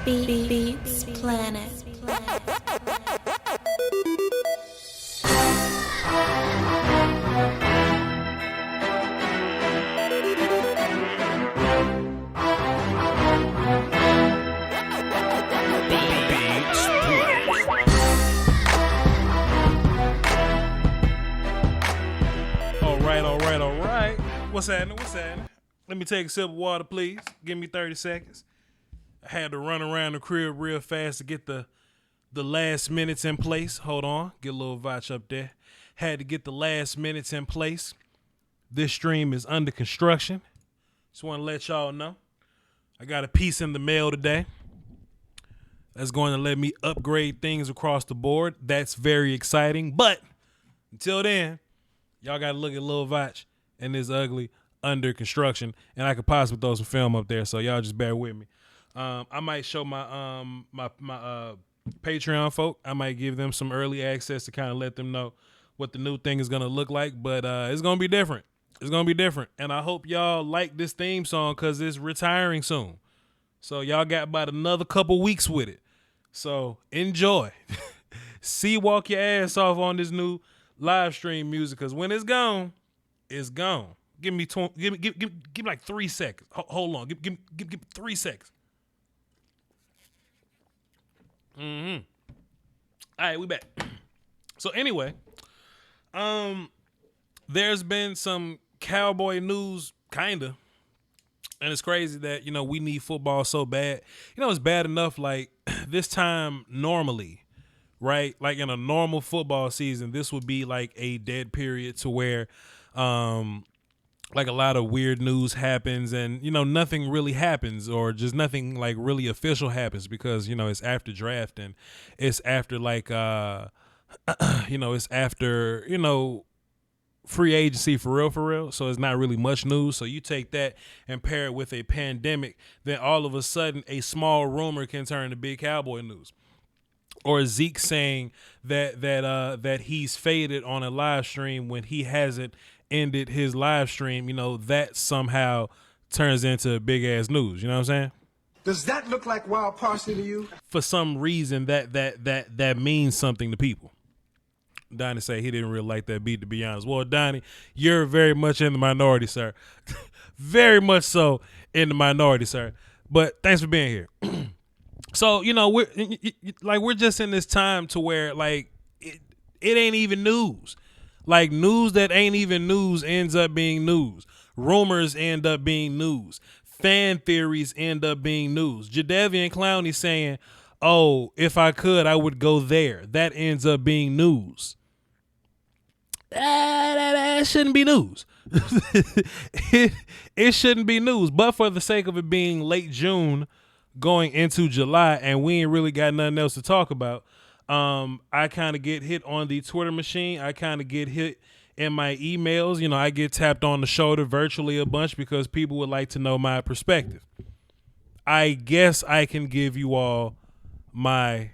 Beats Planet. All right. What's happening? Let me take a sip of water, please. Give me 30 seconds. I had to run around the crib real fast to get the last minutes in place. Hold on. Get a little Voch up there. Had to get the last minutes in place. This stream is under construction. Just want to let y'all know. I got a piece in the mail today that's going to let me upgrade things across the board. That's very exciting. But until then, y'all got to look at Lil Voch and this ugly under construction. And I could possibly throw some film up there, so y'all just bear with me. I might show my my Patreon folk. I might give them some early access to kind of let them know what the new thing is going to look like. But it's going to be different. It's going to be different. And I hope y'all like this theme song because it's retiring soon. So y'all got about another couple weeks with it. So enjoy. See, walk your ass off on this new live stream music because when it's gone, it's gone. Give me like 3 seconds. Hold on. Give 3 seconds. All right, we back. So anyway, there's been some Cowboy news, kinda, and it's crazy that we need football so bad. It's bad enough like this time normally, right? Like in a normal football season, this would be like a dead period to where, like a lot of weird news happens and, nothing really happens or just nothing like really official happens because, it's after draft and it's after like, it's after, free agency for real. So it's not really much news. So you take that and pair it with a pandemic, then all of a sudden a small rumor can turn to big Cowboy news. Or Zeke saying that he's faded on a live stream when he hasn't ended his live stream, that somehow turns into big ass news. You know what I'm saying? Does that look like wild parsley to you? For some reason that means something to people. Donnie say he didn't really like that beat, to be honest. Well, Donnie, you're very much in the minority, sir. Very much so in the minority, sir. But thanks for being here. So, we're just in this time to where like it ain't even news. Like news that ain't even news ends up being news. Rumors end up being news. Fan theories end up being news. Jadeveon Clowney saying, "Oh, if I could, I would go there." That ends up being news. That shouldn't be news. It shouldn't be news. But for the sake of it being late June going into July and we ain't really got nothing else to talk about, I kind of get hit on the Twitter machine. I kind of get hit in my emails. I get tapped on the shoulder virtually a bunch because people would like to know my perspective. I guess I can give you all my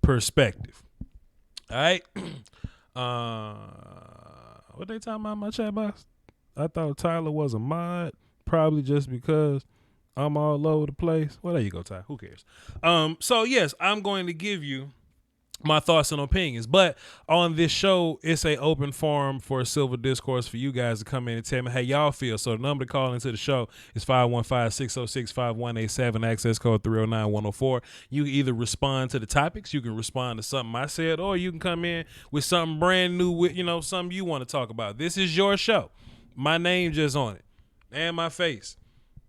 perspective. All right. What they talking about in my chat box? I thought Tyler was a mod, probably just because I'm all over the place. Well, there you go, Ty. Who cares? So yes, I'm going to give you my thoughts and opinions, but on this show, it's a open forum for a civil discourse for you guys to come in and tell me how y'all feel. So the number to call into the show is 515-606-5187, access code 309-104. You can either respond to the topics, you can respond to something I said, or you can come in with something brand new with, something you want to talk about. This is your show. My name just on it, and my face,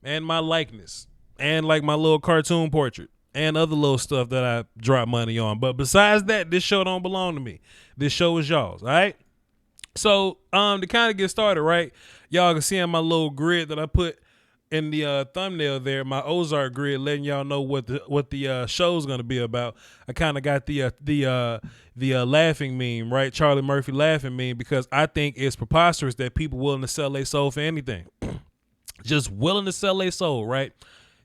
and my likeness, and like my little cartoon portrait. And other little stuff that I drop money on. But besides that, this show don't belong to me. This show is y'all's, all right? So, to kind of get started, right, y'all can see on my little grid that I put in the thumbnail there, my Ozark grid, letting y'all know what the show's going to be about. I kind of got the laughing meme, right? Charlie Murphy laughing meme, because I think it's preposterous that people willing to sell their soul for anything. Just willing to sell their soul, right?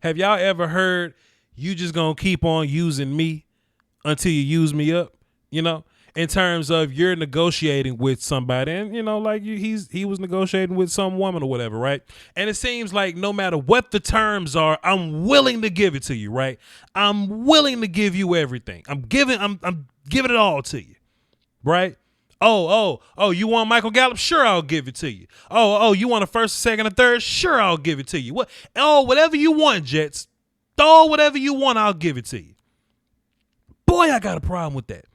Have y'all ever heard, "You just gonna keep on using me until you use me up"? in terms of you're negotiating with somebody, and like he was negotiating with some woman or whatever, right? And it seems like no matter what the terms are, I'm willing to give it to you, right? I'm willing to give you everything. I'm giving it all to you, right? Oh, you want Michael Gallup? Sure, I'll give it to you. Oh, you want a first, a second, a third? Sure, I'll give it to you. What? Oh, whatever you want, Jets. Throw whatever you want, I'll give it to you. Boy, I got a problem with that.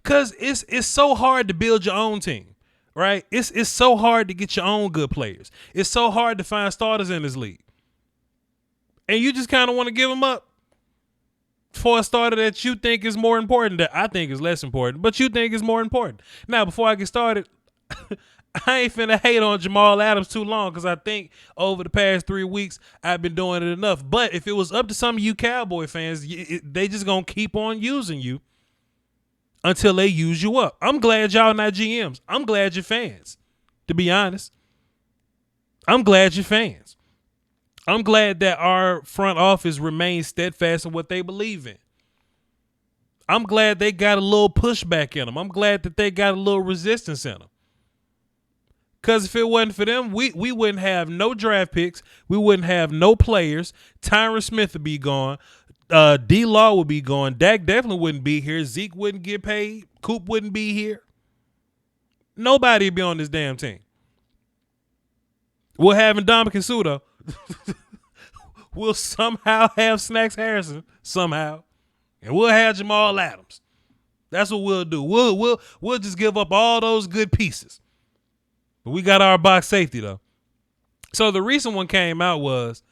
Cause it's so hard to build your own team, right? It's so hard to get your own good players. It's so hard to find starters in this league. And you just kind of want to give them up for a starter that you think is more important, that I think is less important, but you think is more important. Now, before I get started, I ain't finna hate on Jamal Adams too long because I think over the past 3 weeks I've been doing it enough. But if it was up to some of you Cowboy fans, they just gonna keep on using you until they use you up. I'm glad y'all not GMs. I'm glad you're fans, to be honest. I'm glad you're fans. I'm glad that our front office remains steadfast in what they believe in. I'm glad they got a little pushback in them. I'm glad that they got a little resistance in them. Because if it wasn't for them, we wouldn't have no draft picks. We wouldn't have no players. Tyron Smith would be gone. D-Law would be gone. Dak definitely wouldn't be here. Zeke wouldn't get paid. Coop wouldn't be here. Nobody would be on this damn team. We'll have Ndamukong Suh, though. We'll somehow have Snacks Harrison, somehow. And we'll have Jamal Adams. That's what we'll do. We'll just give up all those good pieces. But we got our box safety, though. So the recent one came out was,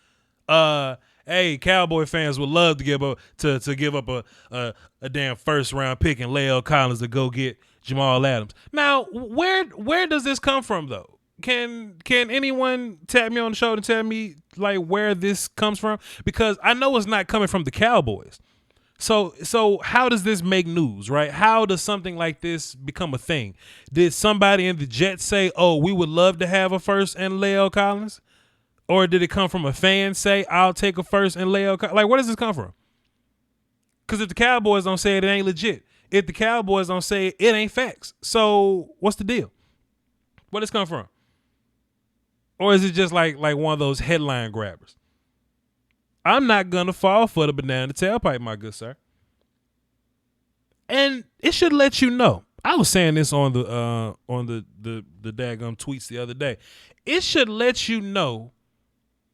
hey, Cowboy fans would love to give up to give up a damn first round pick and La'el Collins to go get Jamal Adams. Now, where does this come from, though? Can anyone tap me on the shoulder and tell me like where this comes from? Because I know it's not coming from the Cowboys. So how does this make news, right? How does something like this become a thing? Did somebody in the Jets say, oh, we would love to have a first and La'el Collins? Or did it come from a fan say, I'll take a first and La'el Collins? Like, where does this come from? Because if the Cowboys don't say it, it ain't legit. If the Cowboys don't say it, it ain't facts. So what's the deal? Where does this come from? Or is it just like one of those headline grabbers? I'm not gonna fall for the banana tailpipe, my good sir. And it should let you know. I was saying this on the daggum tweets the other day. It should let you know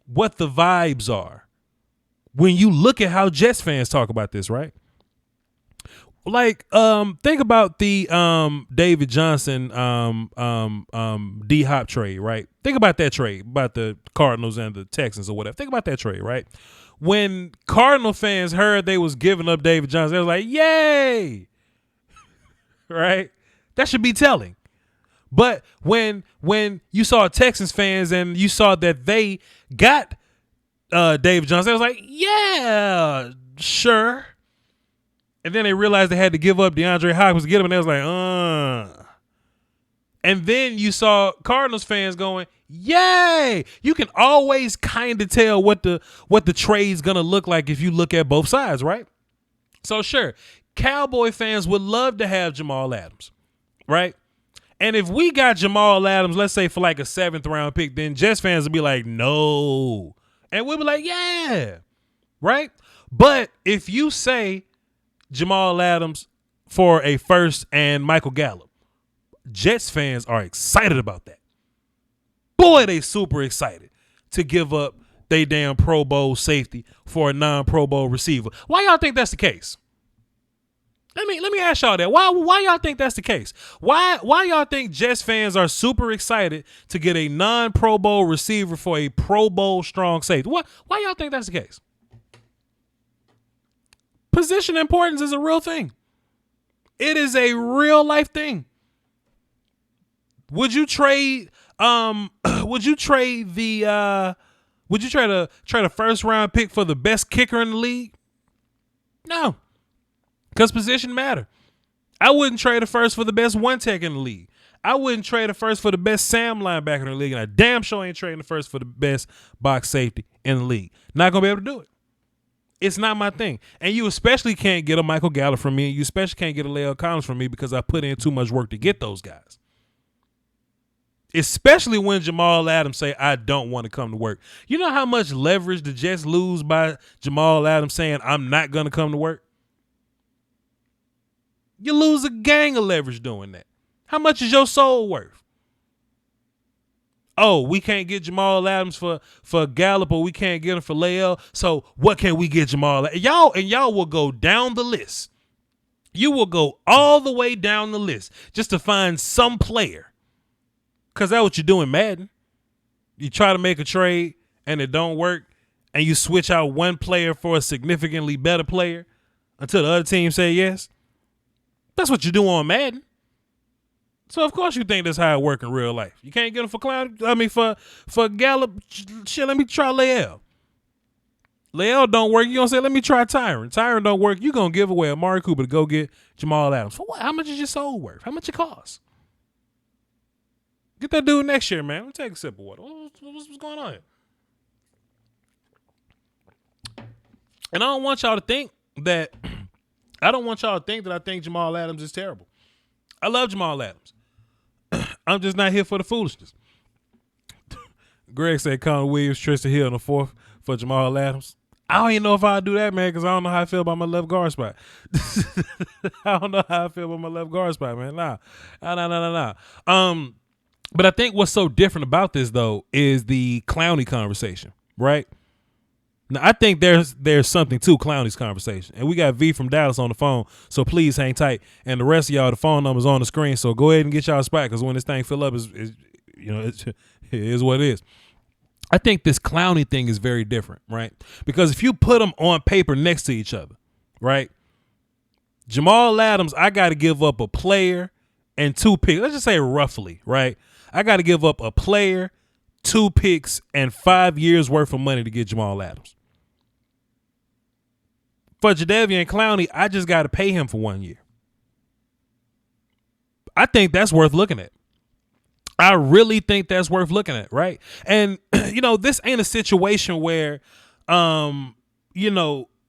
what the vibes are when you look at how Jets fans talk about this, right? Like, think about the David Johnson D-Hop trade, right? Think about that trade, about the Cardinals and the Texans or whatever. Think about that trade, right? When Cardinal fans heard they was giving up David Johnson, they was like, yay! Right? That should be telling. But when you saw Texans fans and you saw that they got David Johnson, they was like, yeah, sure. And then they realized they had to give up DeAndre Hopkins to get him, and they was like, And then you saw Cardinals fans going, yay! You can always kind of tell what the trade's gonna look like if you look at both sides, right? So sure, Cowboy fans would love to have Jamal Adams, right? And if we got Jamal Adams, let's say for like a 7th round pick, then Jets fans would be like, no. And we'll be like, yeah, right? But if you say Jamal Adams for a first and Michael Gallup, Jets fans are excited about that. Boy, they super excited to give up they damn Pro Bowl safety for a non-Pro Bowl receiver. Why y'all think that's the case? Let me ask y'all that. Why y'all think that's the case? Why y'all think Jets fans are super excited to get a non-Pro Bowl receiver for a Pro Bowl strong safety? Why y'all think that's the case? Position importance is a real thing. It is a real life thing. Would you trade the first round pick for the best kicker in the league? No. Because position matter. I wouldn't trade a first for the best one tech in the league. I wouldn't trade a first for the best Sam linebacker in the league. And I damn sure ain't trading the first for the best box safety in the league. Not gonna be able to do it. It's not my thing. And you especially can't get a Michael Gallup from me. And you especially can't get a La'el Collins from me because I put in too much work to get those guys. Especially when Jamal Adams say, I don't want to come to work. You know how much leverage the Jets lose by Jamal Adams saying, I'm not going to come to work? You lose a gang of leverage doing that. How much is your soul worth? Oh, we can't get Jamal Adams for Gallup, or we can't get him for La'el. So what can we get Jamal? Y'all will go down the list. You will go all the way down the list just to find some player. Because that's what you do in Madden. You try to make a trade and it don't work, and you switch out one player for a significantly better player until the other team say yes. That's what you do on Madden. So of course you think that's how it work in real life. You can't get him for Clowney. I mean for Gallup. Shit, let me try La'el. La'el don't work. You gonna say let me try Tyron. Tyron don't work. You gonna give away Amari Cooper to go get Jamal Adams for what? How much is your soul worth? How much it costs? Get that dude next year, man. Let me take a sip of water. What's going on here? And I don't want y'all to think that I think Jamal Adams is terrible. I love Jamal Adams. I'm just not here for the foolishness. Greg said Connor Williams, Tristan Hill in the fourth for Jamal Adams. I don't even know if I'll do that, man, because I don't know how I feel about my left guard spot. I don't know how I feel about my left guard spot, man. Nah. But I think what's so different about this, though, is the Clowney conversation, right? Now, I think there's something to Clowney's conversation. And we got V from Dallas on the phone, so please hang tight. And the rest of y'all, the phone number's on the screen, so go ahead and get y'all a spot, because when this thing fill up, it is what it is. I think this Clowney thing is very different, right? Because if you put them on paper next to each other, right? Jamal Adams, I got to give up a player and 2 picks. Let's just say roughly, right? I got to give up a player, 2 picks, and 5 years worth of money to get Jamal Adams. For Jadeveon Clowney, I just got to pay him for 1 year. I think that's worth looking at. I really think that's worth looking at, right? And, this ain't a situation where,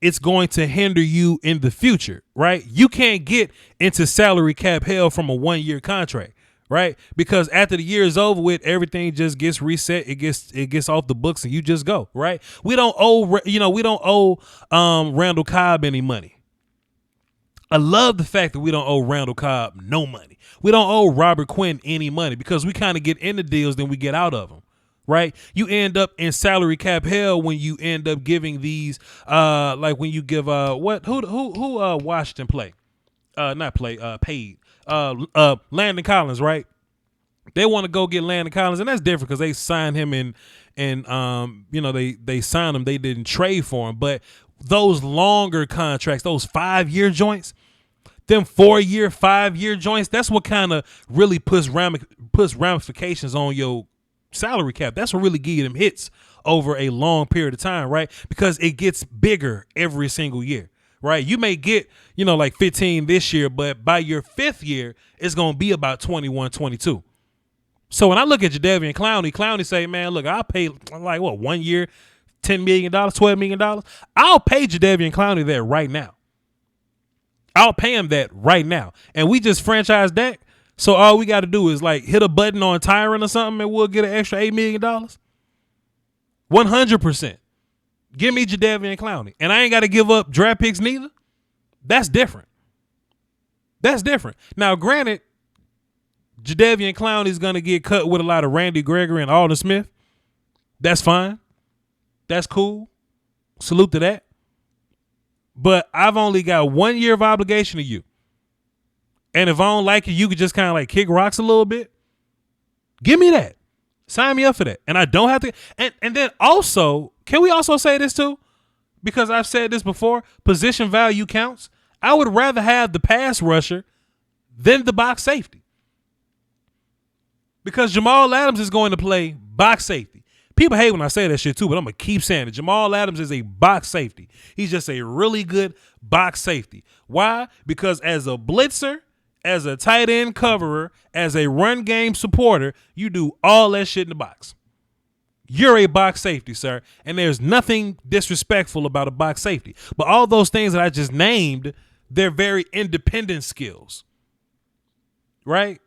it's going to hinder you in the future, right? You can't get into salary cap hell from a 1-year contract, right? Because after the year is over with, everything just gets reset. It gets off the books, and you just go, right? We don't owe Randall Cobb any money. I love the fact that we don't owe Randall Cobb no money. We don't owe Robert Quinn any money, because we kind of get into deals, then we get out of them, right? You end up in salary cap hell when you end up giving these, like when you give who Washington paid Landon Collins, right? They want to go get Landon Collins, and that's different because they signed him and they signed him. They didn't trade for him, but those longer contracts, those 5-year joints, them 4-year, 5-year joints, that's what kind of really puts ramifications on your salary cap. That's what really give you them hits over a long period of time, right? Because it gets bigger every single year, right? You may get, like 15 this year, but by your 5th year, it's going to be about 21, 22. So when I look at Jadeveon Clowney say, man, look, I'll pay 1 year, $10 million, $12 million. I'll pay Jadeveon Clowney that right now. I'll pay him that right now. And we just franchise Dak. So all we got to do is hit a button on Tyron or something, and we'll get an extra $8 million. 100%. Give me Jadeveon Clowney. And I ain't got to give up draft picks neither. That's different. Now, granted, Jadeveon Clowney is going to get cut with a lot of Randy Gregory and Alden Smith. That's fine. That's cool. Salute to that. But I've only got 1 year of obligation to you. And if I don't like it, you could just kind of kick rocks a little bit. Give me that. Sign me up for that. And I don't have to. And then also, can we also say this too? Because I've said this before, position value counts. I would rather have the pass rusher than the box safety. Because Jamal Adams is going to play box safety. People hate when I say that shit too, but I'm going to keep saying it. Jamal Adams is a box safety. He's just a really good box safety. Why? Because as a blitzer, as a tight end coverer, as a run game supporter, you do all that shit in the box. You're a box safety, sir, and there's nothing disrespectful about a box safety. But all those things that I just named, they're very independent skills, right?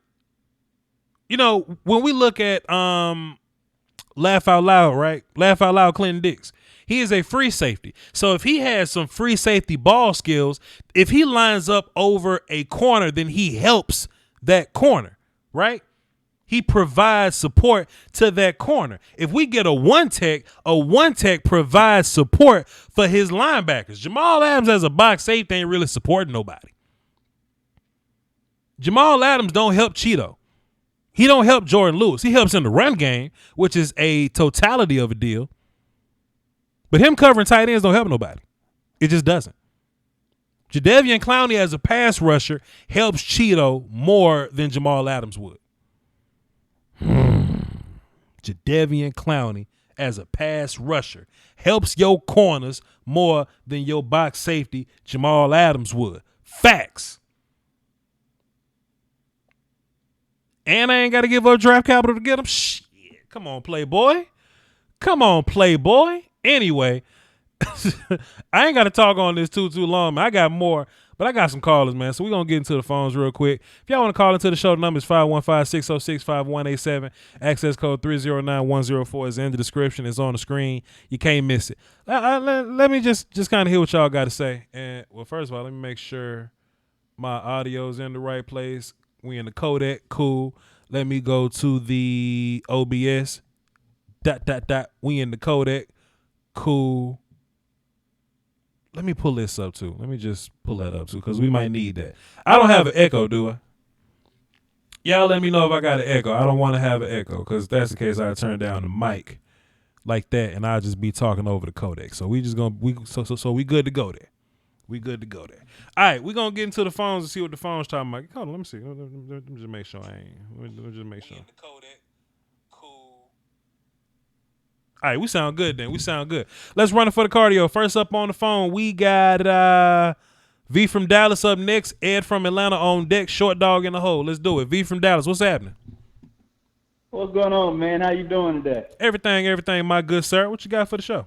You know, when we look at Laugh Out Loud, right? Laugh Out Loud, Clinton Dix. He is a free safety. So if he has some free safety ball skills, if he lines up over a corner, then he helps that corner, right? He provides support to that corner. If we get a one tech provides support for his linebackers. Jamal Adams as a box safety ain't really supporting nobody. Jamal Adams don't help Cheeto. He don't help Jordan Lewis. He helps in the run game, which is a totality of a deal. But him covering tight ends don't help nobody. It just doesn't. Jadeveon Clowney as a pass rusher helps Cheeto more than Jamal Adams would. Jadeveon Clowney as a pass rusher helps your corners more than your box safety Jamal Adams would. Facts. And I ain't got to give up draft capital to get him. Shit. Come on, Playboy. Come on, Playboy. Anyway, I ain't got to talk on this too long, man. I got more, but I got some callers, man. So we're going to get into the phones real quick. If y'all want to call into the show, the number is 515-606-5187. Access code 309104 is in the description. It's on the screen. You can't miss it. Let me just kind of hear what y'all got to say. And, well, first of all, let me make sure my audio's in the right place. We in the codec. Cool. Let me go to the OBS. ... We in the codec. Cool. Let me pull this up too. Let me just pull that up too, because we might need that. I don't have an echo, do I? Y'all let me know if I got an echo. I don't want to have an echo, because if that's the case, I'll turn down the mic like that, and I'll just be talking over the codec. So we just gonna we good to go there. We good to go there. All right, we're gonna get into the phones and see what the phones talking about. Hold on, let me see. Let me just make sure I ain't. Let me just make sure. All right, we sound good then. We sound good. Let's run it for the cardio. First up on the phone, we got V from Dallas up next. Ed from Atlanta on deck. Short dog in the hole. Let's do it. V from Dallas, what's happening? What's going on, man? How you doing today? Everything, my good sir. What you got for the show?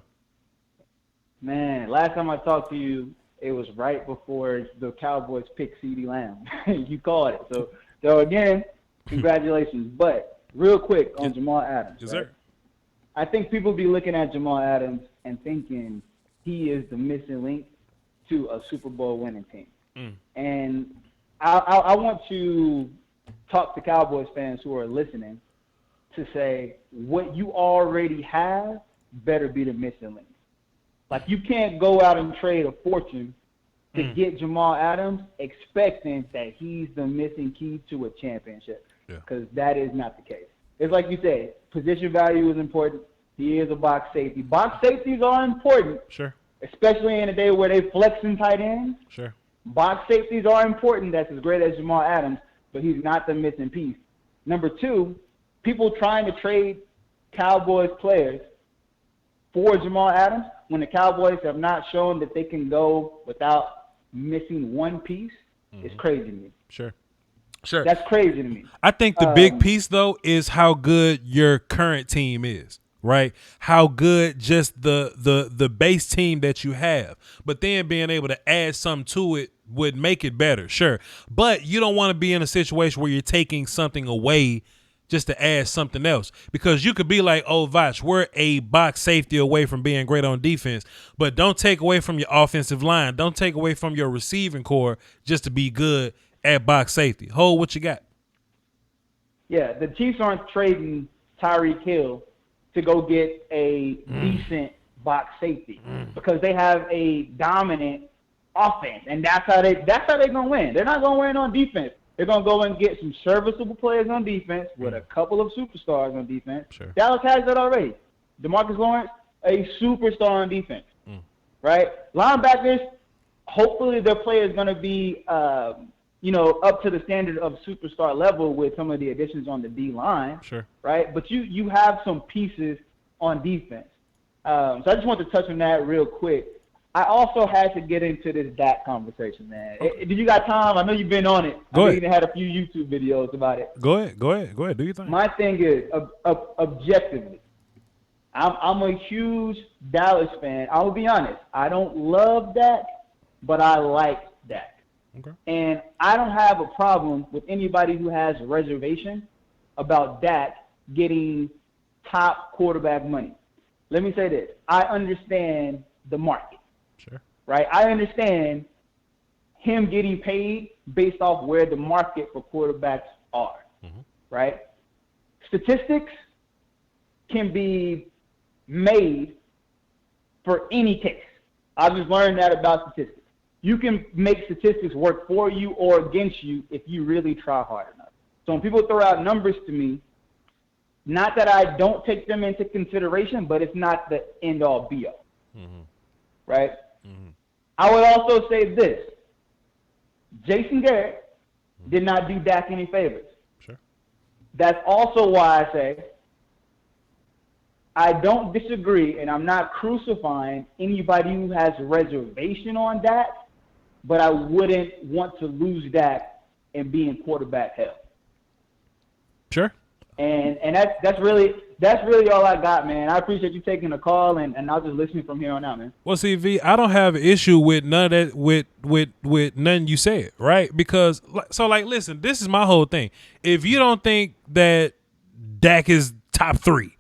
Man, last time I talked to you, it was right before the Cowboys picked CeeDee Lamb. You called it. So again, congratulations. But real quick on Jamal Adams. Yes, right? sir. I think people be looking at Jamal Adams and thinking he is the missing link to a Super Bowl winning team. And I want to talk to Cowboys fans who are listening to say what you already have better be the missing link. Like, you can't go out and trade a fortune to get Jamal Adams expecting that he's the missing key to a championship, because that is not the case. It's like you said, position value is important. He is a box safety. Box safeties are important, Sure. especially in a day where they flexing tight ends. Sure. Box safeties are important. That's as great as Jamal Adams, but he's not the missing piece. Number two, people trying to trade Cowboys players for Jamal Adams when the Cowboys have not shown that they can go without missing one piece is crazy to me. Sure. That's crazy to me. I think the big piece, though, is how good your current team is, right? How good just the base team that you have. But then being able to add something to it would make it better, sure. But you don't want to be in a situation where you're taking something away just to add something else. Because you could be like, oh, Voch, we're a box safety away from being great on defense, but don't take away from your offensive line. Don't take away from your receiving core just to be good at box safety. Hold what you got. Yeah, the Chiefs aren't trading Tyreek Hill to go get a decent box safety because they have a dominant offense, and that's how they're gonna win. They're not gonna win on defense. They're gonna go and get some serviceable players on defense with a couple of superstars on defense. Sure. Dallas has that already. DeMarcus Lawrence, a superstar on defense, right? Linebackers, hopefully their play is gonna be up to the standard of superstar level with some of the additions on the D line. Sure. Right? But you have some pieces on defense. So I just want to touch on that real quick. I also had to get into this Dak conversation, man. Okay. Did you got time? I know you've been on it. Go ahead. You even had a few YouTube videos about it. Go ahead. Do your thing. My thing is, objectively, I'm a huge Dallas fan. I'll be honest. I don't love Dak, but I like Dak. Okay. And I don't have a problem with anybody who has reservation about Dak getting top quarterback money. Let me say this. I understand the market. Sure. Right? I understand him getting paid based off where the market for quarterbacks are. Mm-hmm. Right? Statistics can be made for any case. I just learned that about statistics. You can make statistics work for you or against you if you really try hard enough. So when people throw out numbers to me, not that I don't take them into consideration, but it's not the end-all, be-all. Mm-hmm. Right? Mm-hmm. I would also say this. Jason Garrett did not do Dak any favors. Sure. That's also why I say I don't disagree, and I'm not crucifying anybody who has reservation on Dak, but I wouldn't want to lose Dak and be in quarterback hell. Sure. And that's really all I got, man. I appreciate you taking the call, and I'll just listen from here on out, man. Well, see, V, I don't have an issue with none of that, with nothing you said, right? Because, listen, this is my whole thing. If you don't think that Dak is top 3,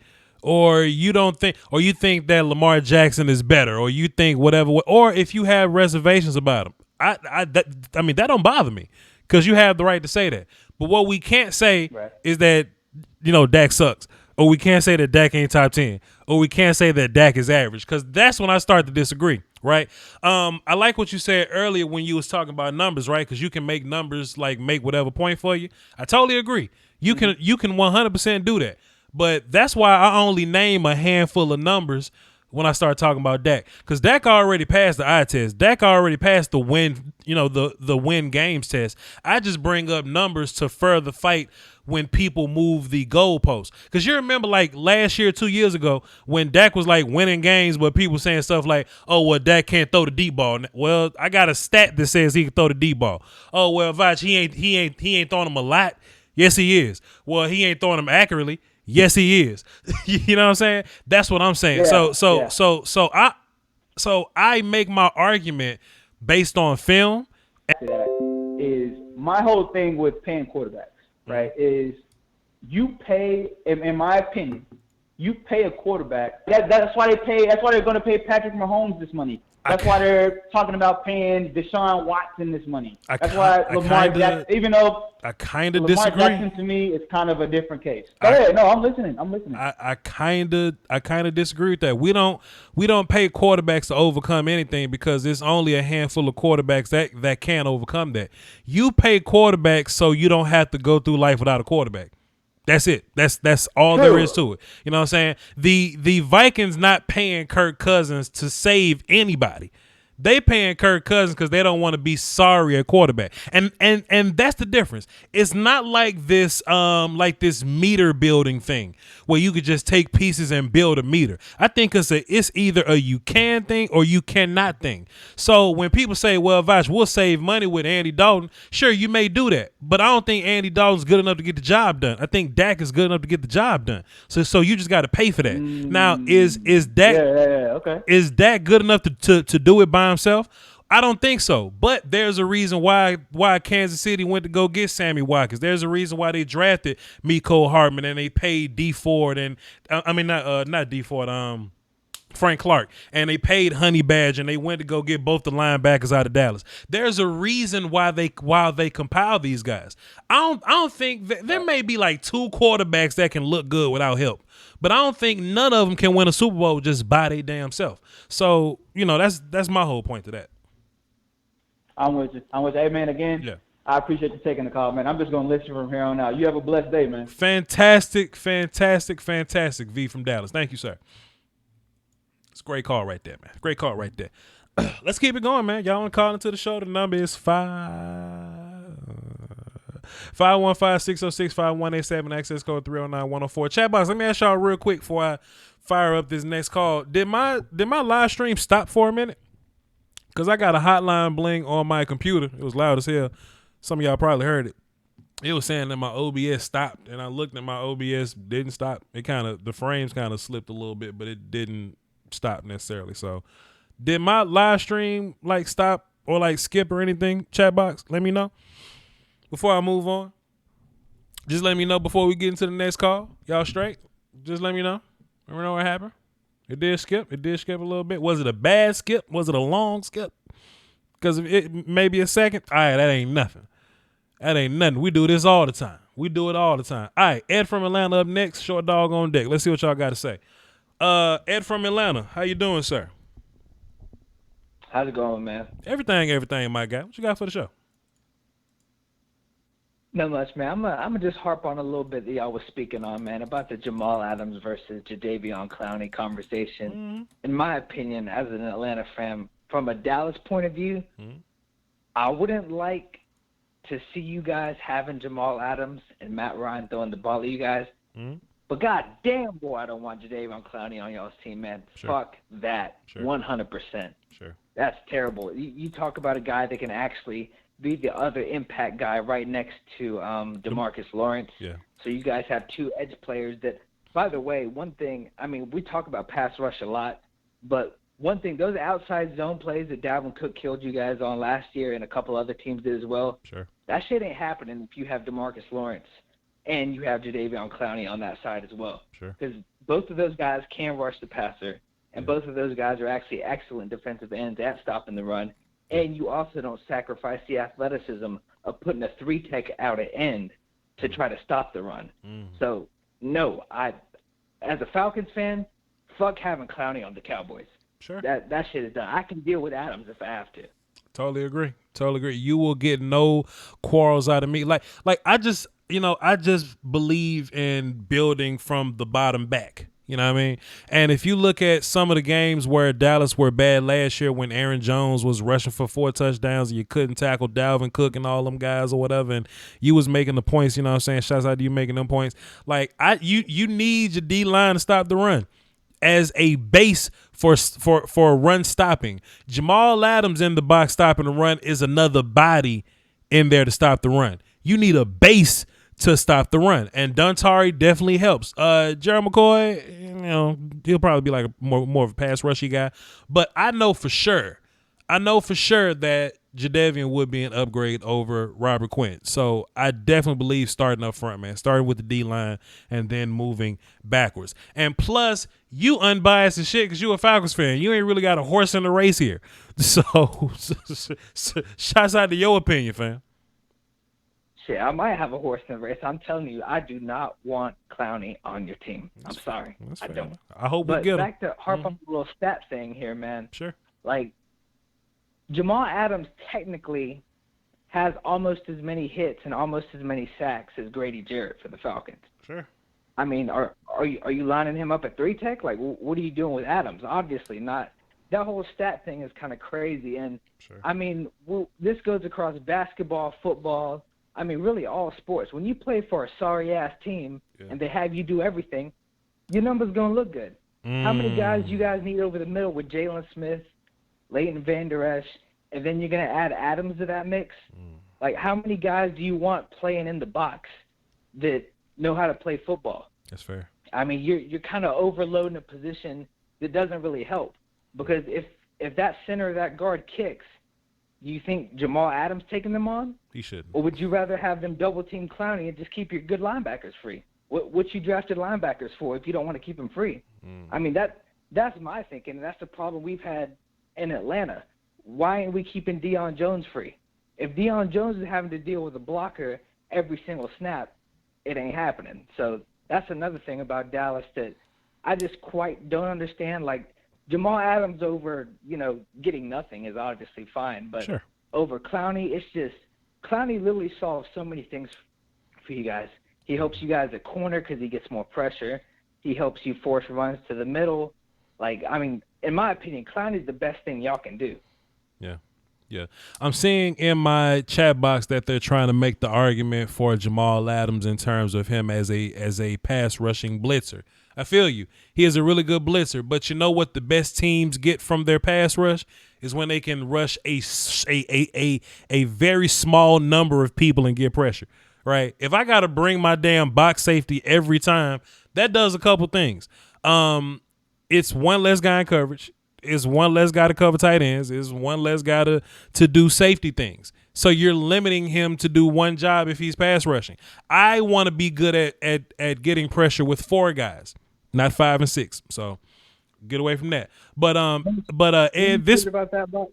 or you think that Lamar Jackson is better, or you think whatever, or if you have reservations about him, that don't bother me, because you have the right to say that. But what we can't say is that, Dak sucks, or we can't say that Dak ain't top 10, or we can't say that Dak is average, because that's when I start to disagree, right? I like what you said earlier when you was talking about numbers, right? Because you can make numbers make whatever point for you. I totally agree. You can 100% do that. But that's why I only name a handful of numbers when I start talking about Dak, because Dak already passed the eye test. Dak already passed the win, the win games test. I just bring up numbers to further fight when people move the goalposts. Because you remember last year, 2 years ago, when Dak was winning games, but people saying stuff like, oh, well, Dak can't throw the deep ball. Well, I got a stat that says he can throw the deep ball. Oh, well, Voch, he ain't throwing them a lot. Yes, he is. Well, he ain't throwing them accurately. Yes, he is. You know what I'm saying? That's what I'm saying. Yeah, So I make my argument based on film. That is my whole thing with paying quarterbacks, right? Is you pay, in my opinion, you pay a quarterback. That's why they pay. That's why they're going to pay Patrick Mahomes this money. That's why they're talking about paying Deshaun Watson this money. That's why Lamar Jackson, even though I kind of Lamar disagree. Jackson to me is kind of a different case. Go ahead. No, I'm listening. I kind of disagree with that. We don't pay quarterbacks to overcome anything, because there's only a handful of quarterbacks that can overcome that. You pay quarterbacks so you don't have to go through life without a quarterback. That's it. That's all there is to it. You know what I'm saying? The Vikings not paying Kirk Cousins to save anybody. They paying Kirk Cousins because they don't want to be sorry at quarterback. And that's the difference. It's not like this meter building thing where you could just take pieces and build a meter. I think it's either a you can thing or you cannot thing. So when people say, well, Voch, we'll save money with Andy Dalton, sure, you may do that. But I don't think Andy Dalton's good enough to get the job done. I think Dak is good enough to get the job done. So you just got to pay for that. Now, is Dak okay. Is Dak good enough to do it by himself? I don't think so. But there's a reason why Kansas City went to go get Sammy Watkins. There's a reason why they drafted Mecole Hardman and they paid D Ford and not D Ford, Frank Clark, and they paid Honey Badge, and they went to go get both the linebackers out of Dallas. There's a reason why they compile these guys. I don't think there may be 2 quarterbacks that can look good without help, but I don't think none of them can win a Super Bowl just by their damn self. So that's my whole point to that. I'm with you. Hey, man, again, yeah. I appreciate you taking the call, man. I'm just going to listen from here on out. You have a blessed day, man. Fantastic, V from Dallas. Thank you, sir. It's a great call right there, man. Great call right there. Let's keep it going, man. Y'all want to call into the show? The number is 515-606-5187, access code 309-104. Chat box, let me ask y'all real quick before I fire up this next call. Did my live stream stop for a minute? Because I got a hotline bling on my computer. It was loud as hell. Some of y'all probably heard it. It was saying that my OBS stopped, and I looked at my OBS, didn't stop. The frames kind of slipped a little bit, but it didn't stop necessarily. So, did my live stream like stop or like skip or anything? Chat box, let me know before I move on. Just let me know before we get into the next call. Y'all straight? Just let me know. Let me know what happened. It did skip. It did skip a little bit. Was it a bad skip? Was it a long skip? Because it maybe a second. All right, that ain't nothing. That ain't nothing. We do this all the time. We do it all the time. All right, Ed from Atlanta up next. Short dog on deck. Let's see what y'all got to say. Ed from Atlanta, how you doing, sir? How's it going, man? Everything, my guy. What you got for the show? Not much, man. I'm gonna just harp on a little bit that y'all was speaking on, man, about the Jamal Adams versus Jadeveon Clowney conversation. Mm-hmm. In my opinion, as an Atlanta fan, from a Dallas point of view, I wouldn't like to see you guys having Jamal Adams and Matt Ryan throwing the ball at you guys. But god damn, boy, I don't want Jadeveon Clowney on y'all's team, man. Sure. Fuck that. Sure. 100%. Sure. That's terrible. You talk about a guy that can actually be the other impact guy right next to DeMarcus Lawrence. Yeah. So you guys have two edge players that, by the way, one thing, I mean, we talk about pass rush a lot, but one thing, those outside zone plays that Dalvin Cook killed you guys on last year and a couple other teams did as well, Sure. that shit ain't happening if you have DeMarcus Lawrence and you have Jadeveon Clowney on that side as well. Sure. Because both of those guys can rush the passer, and both of those guys are actually excellent defensive ends at stopping the run. And you also don't sacrifice the athleticism of putting a three-tech out at end to try to stop the run. So, no, as a Falcons fan, fuck having Clowney on the Cowboys. Sure. That shit is done. I can deal with Adams if I have to. Totally agree. You will get no quarrels out of me. Like I just believe in building from the bottom back. You know what I mean? And if you look at some of the games where Dallas were bad last year when Aaron Jones was rushing for 4 touchdowns and you couldn't tackle Dalvin Cook and all them guys or whatever, and you was making the points, you know what I'm saying? Shouts out to you making them points. Like you need your D-line to stop the run as a base for run stopping. Jamal Adams in the box stopping the run is another body in there to stop the run. You need a base to stop the run, and Duntari definitely helps. Gerald McCoy, he'll probably be like more of a pass rushy guy, but I know for sure that Jadeveon would be an upgrade over Robert Quinn. So I definitely believe starting up front, man, starting with the D-line and then moving backwards. And plus, you unbiased as shit because you a Falcons fan. You ain't really got a horse in the race here. So shouts out to your opinion, fam. Shit, I might have a horse in the race. I'm telling you, I do not want Clowney on your team. I'm sorry. I don't. I hope we get him. But back to harp on the little stat thing here, man. Sure. Like, Jamal Adams technically has almost as many hits and almost as many sacks as Grady Jarrett for the Falcons. Sure. I mean, are you lining him up at 3-tech? Like, what are you doing with Adams? Obviously not. That whole stat thing is kind of crazy. And, sure. I mean, this goes across basketball, football, I mean, really all sports. When you play for a sorry-ass team and they have you do everything, your number's going to look good. How many guys you guys need over the middle with Jalen Smith, Leighton Vander Esch, and then you're going to add Adams to that mix? Like, how many guys do you want playing in the box that know how to play football? That's fair. I mean, you're kind of overloading a position that doesn't really help. Because if that center or that guard kicks, do you think Jamal Adams taking them on? He shouldn't. Or would you rather have them double-team Clowney and just keep your good linebackers free? What you drafted linebackers for if you don't want to keep them free? I mean, that's my thinking, and that's the problem we've had in Atlanta. Why ain't we keeping Deion Jones free? If Deion Jones is having to deal with a blocker every single snap, it ain't happening. So that's another thing about Dallas that I just quite don't understand. Like, Jamal Adams over, getting nothing is obviously fine, but sure. Over Clowney, it's just Clowney literally solves so many things for you guys. He helps you guys at corner because he gets more pressure. He helps you force runs to the middle. Like, I mean, in my opinion, Clowney's the best thing y'all can do. Yeah. I'm seeing in my chat box that they're trying to make the argument for Jamal Adams in terms of him as a pass rushing blitzer. I feel you. He is a really good blitzer, but you know what the best teams get from their pass rush is when they can rush a very small number of people and get pressure. right? If I got to bring my damn box safety every time, that does a couple things. It's one less guy in coverage. It's one less guy to cover tight ends. It's one less guy to do safety things. So you're limiting him to do one job if he's pass rushing. I want to be good at getting pressure with 4 guys, not 5 and 6. So get away from that. But Ed, this about that, Voch?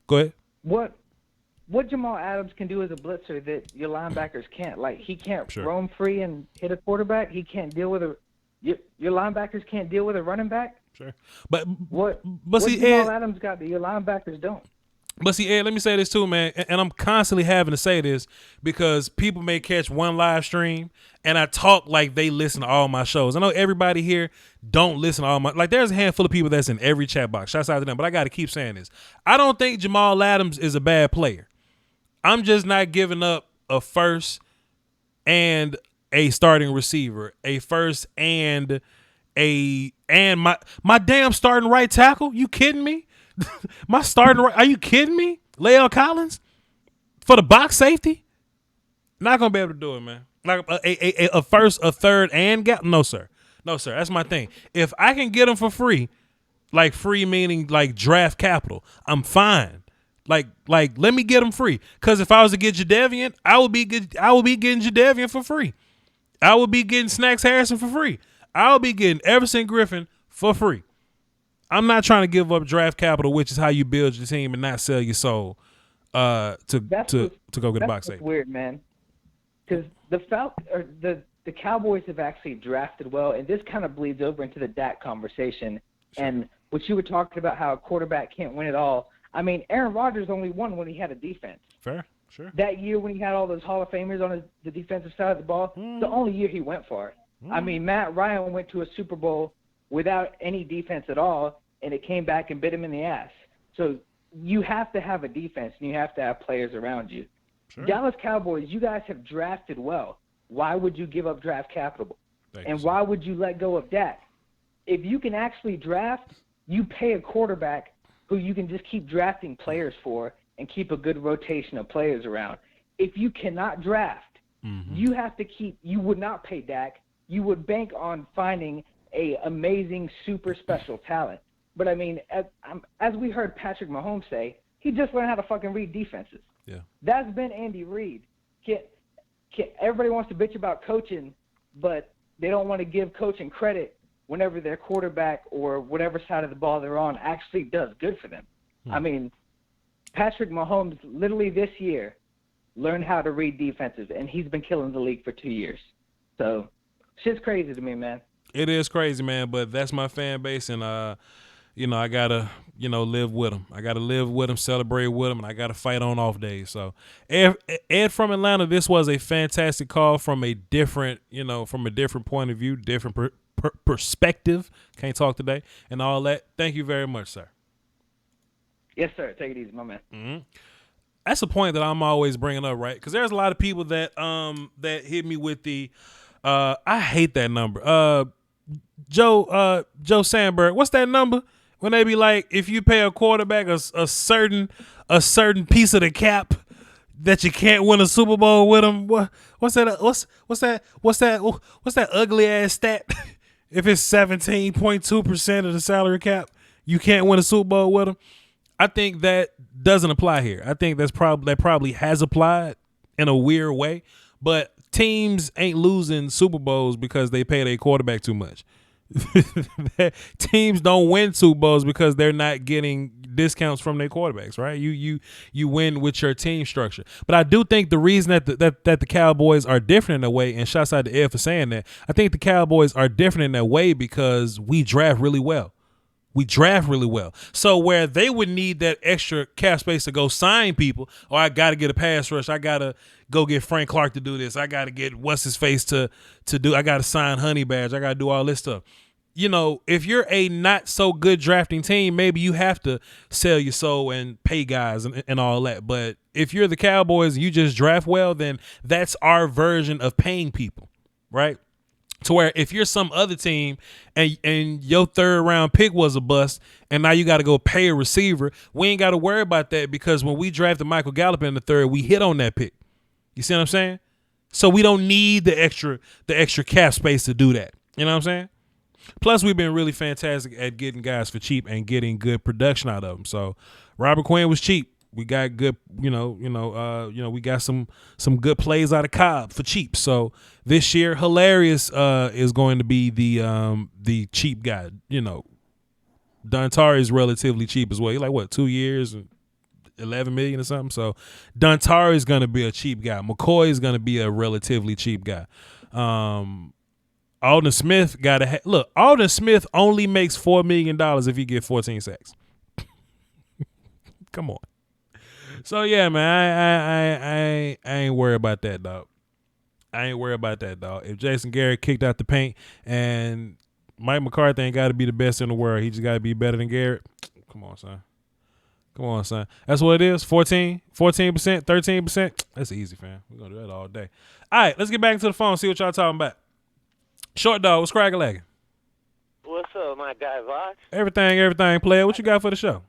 Go ahead. What Jamal Adams can do as a blitzer that your linebackers can't. Like, he can't Sure. roam free and hit a quarterback. He can't deal with your linebackers can't deal with a running back. Sure. But see, Jamal Ed, Adams got that your linebackers don't. But see, Ed, let me say this too, man, and I'm constantly having to say this because people may catch one live stream and I talk like they listen to all my shows. I know everybody here don't listen to all my, like there's a handful of people that's in every chat box. Shouts out to them, but I got to keep saying this. I don't think Jamal Adams is a bad player. I'm just not giving up a first and a starting receiver, a first and my damn starting right tackle. You kidding me? My starting right? Are you kidding me? Lael Collins for the box safety? Not gonna be able to do it, man. Like a first, a third, and gap? No, sir. No, sir. That's my thing. If I can get them for free, like free meaning like draft capital, I'm fine. Like let me get them free. Cause if I was to get Jadeveon, I would be getting Jadeveon for free. I would be getting Snacks Harrison for free. I would be getting Everson Griffin for free. I'm not trying to give up draft capital, which is how you build your team and not sell your soul to go get a box safety. Weird, man. Because the Cowboys have actually drafted well, and this kind of bleeds over into the Dak conversation. Sure. And what you were talking about, how a quarterback can't win it all. I mean, Aaron Rodgers only won when he had a defense. Fair, sure. That year when he had all those Hall of Famers on the defensive side of the ball, the only year he went for it. I mean, Matt Ryan went to a Super Bowl without any defense at all, and it came back and bit him in the ass. So you have to have a defense, and you have to have players around you. Sure. Dallas Cowboys, you guys have drafted well. Why would you give up draft capital? And why would you let go of Dak? If you can actually draft, you pay a quarterback who you can just keep drafting players for and keep a good rotation of players around. If you cannot draft, you have to you would not pay Dak. You would bank on finding a amazing, super special talent. But, I mean, as we heard Patrick Mahomes say, he just learned how to fucking read defenses. Yeah. That's been Andy Reid. Everybody wants to bitch about coaching, but they don't want to give coaching credit whenever their quarterback or whatever side of the ball they're on actually does good for them. I mean, Patrick Mahomes literally this year learned how to read defenses, and he's been killing the league for 2 years. So, shit's crazy to me, man. It is crazy, man, but that's my fan base, and I gotta live with them. I gotta live with them, celebrate with them, and I gotta fight on off days. So Ed from Atlanta, this was a fantastic call from a different point of view, different perspective. Can't talk today and all that. Thank you very much, sir. Yes, sir. Take it easy, my man. Mm-hmm. That's a point that I'm always bringing up, right? Because there's a lot of people that hit me with the I hate that number. Joe Sandberg, what's that number? When they be like, if you pay a quarterback a certain piece of the cap that you can't win a Super Bowl with him, what's that ugly ass stat? If it's 17.2% of the salary cap, you can't win a Super Bowl with him. I think that doesn't apply here. I think that probably has applied in a weird way, but teams ain't losing Super Bowls because they pay their quarterback too much. Teams don't win Super Bowls because they're not getting discounts from their quarterbacks, right? You win with your team structure. But I do think the reason that the Cowboys are different in a way, and shouts out to Ed for saying that, I think the Cowboys are different in that way because we draft really well. So where they would need that extra cap space to go sign people, I got to get a pass rush. I got to go get Frank Clark to do this. I got to get what's-his-face to do. I got to sign Honey Badge. I got to do all this stuff. If you're a not so good drafting team, maybe you have to sell your soul and pay guys and all that. But if you're the Cowboys and you just draft well, then that's our version of paying people, right? To where if you're some other team and your third round pick was a bust and now you got to go pay a receiver, we ain't got to worry about that because when we drafted Michael Gallup in the third, we hit on that pick. You see what I'm saying? So we don't need the extra cap space to do that. You know what I'm saying? Plus, we've been really fantastic at getting guys for cheap and getting good production out of them. So Robert Quinn was cheap. We got good, we got some good plays out of Cobb for cheap. So this year, Hilarious is going to be the cheap guy. You know, Dontari is relatively cheap as well. He's like what, 2 years and $11 million or something. So Dontari is going to be a cheap guy. McCoy is going to be a relatively cheap guy. Alden Smith look. Alden Smith only makes $4 million if he get 14 sacks. Come on. So yeah, man, I ain't worried about that, dog. If Jason Garrett kicked out the paint and Mike McCarthy ain't got to be the best in the world, he just got to be better than Garrett. Come on, son. That's what it is. 14%, 13%. That's easy, fam. We're gonna do that all day. All right, let's get back into the phone. See what y'all talking about. Short dog, what's cracking? What's up, my guy, Voch? Everything, player. What you got for the show?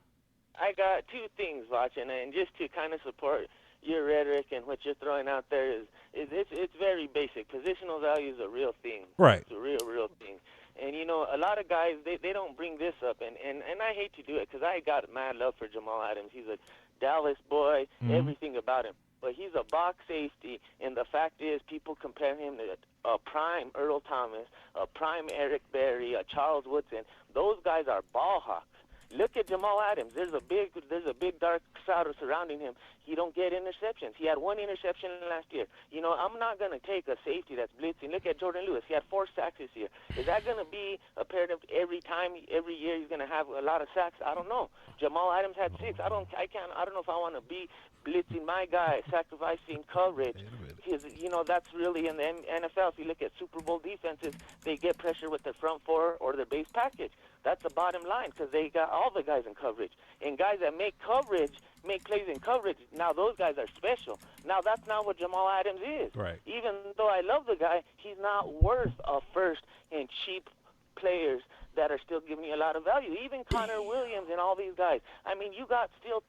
I got two things, Voch, and just to kind of support your rhetoric and what you're throwing out there is it's very basic. Positional value is a real thing. Right. It's a real thing. And, you know, a lot of guys, they don't bring this up, and I hate to do it because I got mad love for Jamal Adams. He's a Dallas boy, everything about him. But he's a box safety, and the fact is people compare him to a prime Earl Thomas, a prime Eric Berry, a Charles Woodson. Those guys are ball hawks. Look at Jamal Adams. There's a big dark cloud surrounding him. He don't get interceptions. He had one interception last year. You know, I'm not going to take a safety that's blitzing. Look at Jordan Lewis. He had 4 sacks this year. Is that going to be a paradigm every year he's going to have a lot of sacks? I don't know. Jamal Adams had 6. I don't know if I want to be blitzing my guy, sacrificing coverage. Because, you know, that's really in the NFL. If you look at Super Bowl defenses, they get pressure with their front four or their base package. That's the bottom line because they got all the guys in coverage. And guys that make plays in coverage, now those guys are special. Now that's not what Jamal Adams is. Right. Even though I love the guy, he's not worth a first and cheap players that are still giving you a lot of value. Even Connor Williams and all these guys. I mean, you got still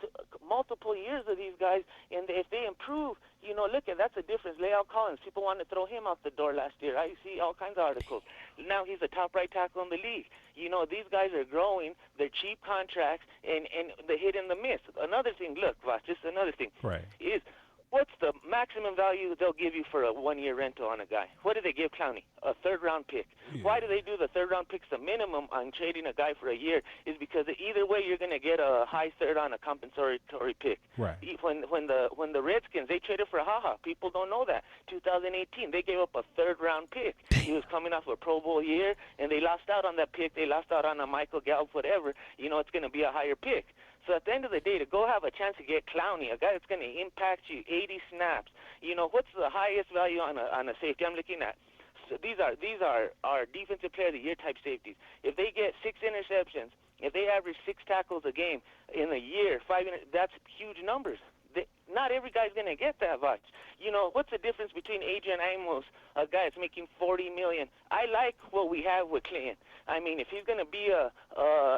multiple years of these guys, and if they improve, you know, look, that's a difference. Lael Collins, people wanted to throw him out the door last year. I see all kinds of articles. Now he's a top right tackle in the league. You know, these guys are growing. They're cheap contracts, and the hit and the miss. Another thing, look, Voch, just another thing. Right. Is what's the maximum value they'll give you for a 1-year rental on a guy? What do they give Clowney? A third-round pick. Yeah. Why do they do the third-round picks? The minimum on trading a guy for a year is because either way you're going to get a high third on a compensatory pick. Right. When the Redskins, they traded for HaHa. People don't know that. 2018, they gave up a third-round pick. He was coming off a Pro Bowl year, and they lost out on that pick. They lost out on a Michael Gallup, whatever. You know, it's going to be a higher pick. So at the end of the day, to go have a chance to get Clowney, a guy that's going to impact you 80 snaps, you know, what's the highest value on a safety? I'm looking at. So these are our defensive player of the year type safeties. If they get 6 interceptions, if they average 6 tackles a game in a year, that's huge numbers. Not every guy's going to get that much. You know, what's the difference between Adrian Amos, a guy that's making $40 million? I like what we have with Clinton. I mean, if he's going to be a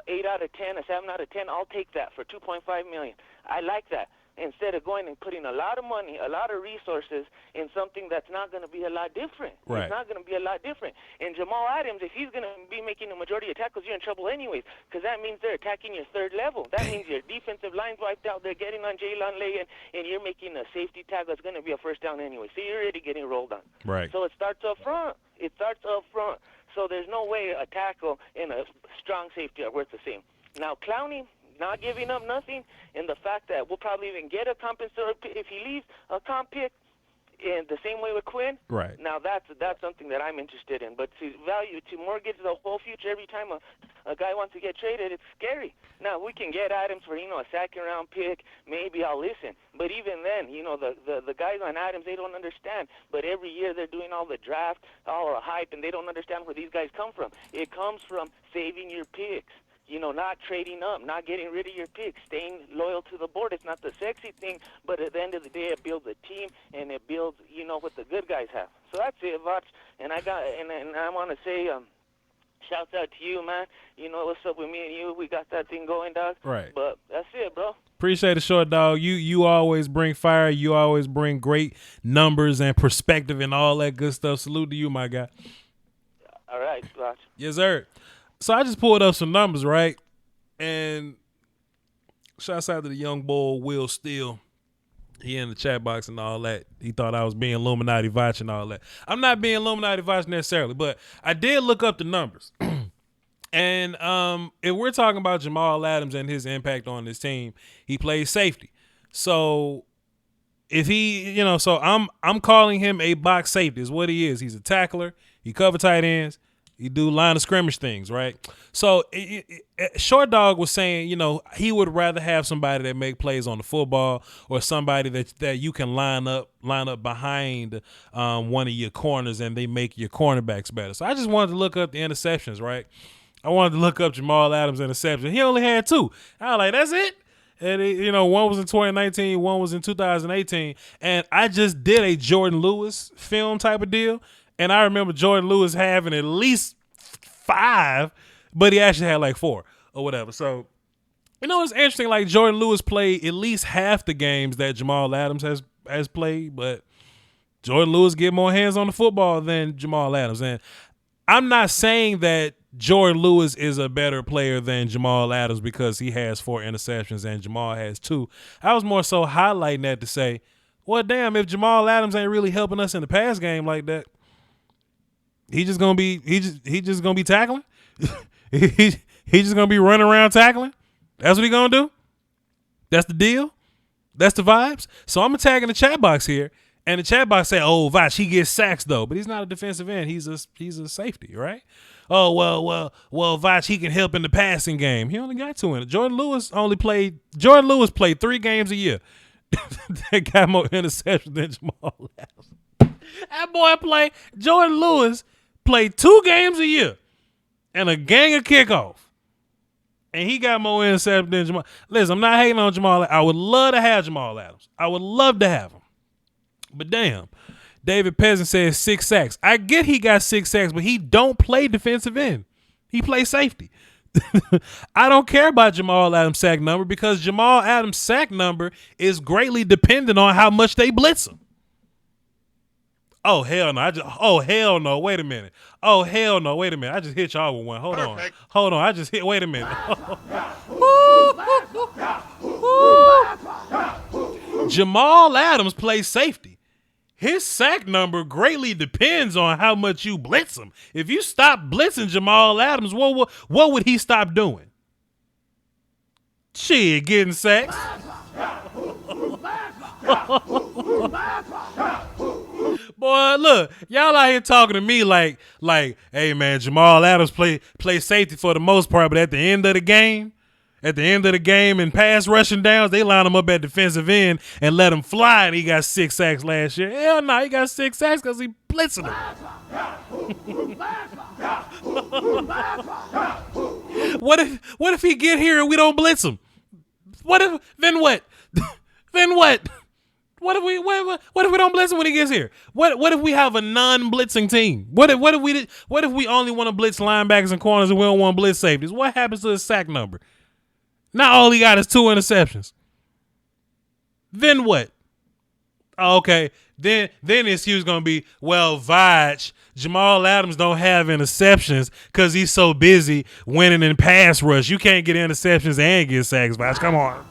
8 out of 10, a 7 out of 10, I'll take that for $2.5 million. I like that. Instead of going and putting a lot of money, a lot of resources in something that's not going to be a lot different. Right. It's not going to be a lot different. And Jamal Adams, if he's going to be making the majority of tackles, you're in trouble anyways, because that means they're attacking your third level. That means your defensive line's wiped out. They're getting on Jalen Lay, and you're making a safety tackle that's going to be a first down anyway. So you're already getting rolled on. Right. So it starts up front. So there's no way a tackle and a strong safety are worth the same. Now, Clowney, not giving up nothing, and the fact that we'll probably even get a compensatory pick if he leaves, a comp pick, in the same way with Quinn. Right. Now that's something that I'm interested in. But to mortgage the whole future every time a guy wants to get traded, it's scary. Now we can get Adams for a second-round pick. Maybe I'll listen. But even then, the guys on Adams, they don't understand. But every year they're doing all the draft, all the hype, and they don't understand where these guys come from. It comes from saving your picks. Not trading up, not getting rid of your picks, staying loyal to the board. It's not the sexy thing, but at the end of the day, it builds a team, and it builds, what the good guys have. So that's it, Voch. And I want to say, shouts out to you, man. What's up with me and you? We got that thing going, dog. Right. But that's it, bro. Appreciate it, short dog. You always bring fire. You always bring great numbers and perspective and all that good stuff. Salute to you, my guy. All right, Voch. Yes, sir. So I just pulled up some numbers, right? And shouts out to the young boy Will Steele. He in the chat box and all that. He thought I was being Illuminati Voch and all that. I'm not being Illuminati Voch necessarily, but I did look up the numbers. And if we're talking about Jamal Adams and his impact on this team, he plays safety. So if he, so I'm calling him a box safety is what he is. He's a tackler. He cover tight ends. He do line of scrimmage things, right? So Short Dog was saying, he would rather have somebody that make plays on the football or somebody that you can line up behind one of your corners and they make your cornerbacks better. So I just wanted to look up the interceptions, right? I wanted to look up Jamal Adams' interception. He only had 2. I was like, that's it? And, one was in 2019, one was in 2018. And I just did a Jordan Lewis film type of deal. And I remember Jordan Lewis having at least 5, but he actually had like 4 or whatever. So, it's interesting. Like Jordan Lewis played at least half the games that Jamal Adams has played, but Jordan Lewis get more hands on the football than Jamal Adams. And I'm not saying that Jordan Lewis is a better player than Jamal Adams because he has 4 interceptions and Jamal has 2. I was more so highlighting that to say, well, damn, if Jamal Adams ain't really helping us in the pass game like that, he just gonna be tackling. he just gonna be running around tackling. That's what he gonna do. That's the deal. That's the vibes. So I'm attacking the chat box here, and the chat box say, "Oh, Voch, he gets sacks though, but he's not a defensive end. He's a safety, right? Oh well, Voch, he can help in the passing game. He only got 2 in it. Jordan Lewis played 3 games a year. That got more interceptions than Jamal Adams. That boy Jordan Lewis played 2 games a year and a gang of kickoff. And he got more interceptions than Jamal. Listen, I'm not hating on Jamal. I would love to have Jamal Adams. I would love to have him. But damn, David Peasant says 6 sacks. I get he got 6 sacks, but he don't play defensive end. He plays safety. I don't care about Jamal Adams' sack number because Jamal Adams' sack number is greatly dependent on how much they blitz him. Oh, hell no. Wait a minute. I just hit y'all with one. Hold on. Wait a minute. Jamal Adams plays safety. His sack number greatly depends on how much you blitz him. If you stop blitzing Jamal Adams, what would he stop doing? Shit, getting sacks. Boy, look, y'all out here talking to me like, hey man, Jamal Adams play safety for the most part, but at the end of the game in pass rushing downs, they line him up at defensive end and let him fly, and he got 6 sacks last year. Hell no, he got 6 sacks because he blitzing him. What if he get here and we don't blitz him? Then what? What if we don't blitz him when he gets here? What if we have a non-blitzing team? What if we only want to blitz linebackers and corners and we don't want to blitz safeties? What happens to his sack number? Now all he got is 2 interceptions. Then what? Oh, okay. Then the excuse gonna be, well, Voch, Jamal Adams don't have interceptions because he's so busy winning in pass rush. You can't get interceptions and get sacks, Voch. Come on.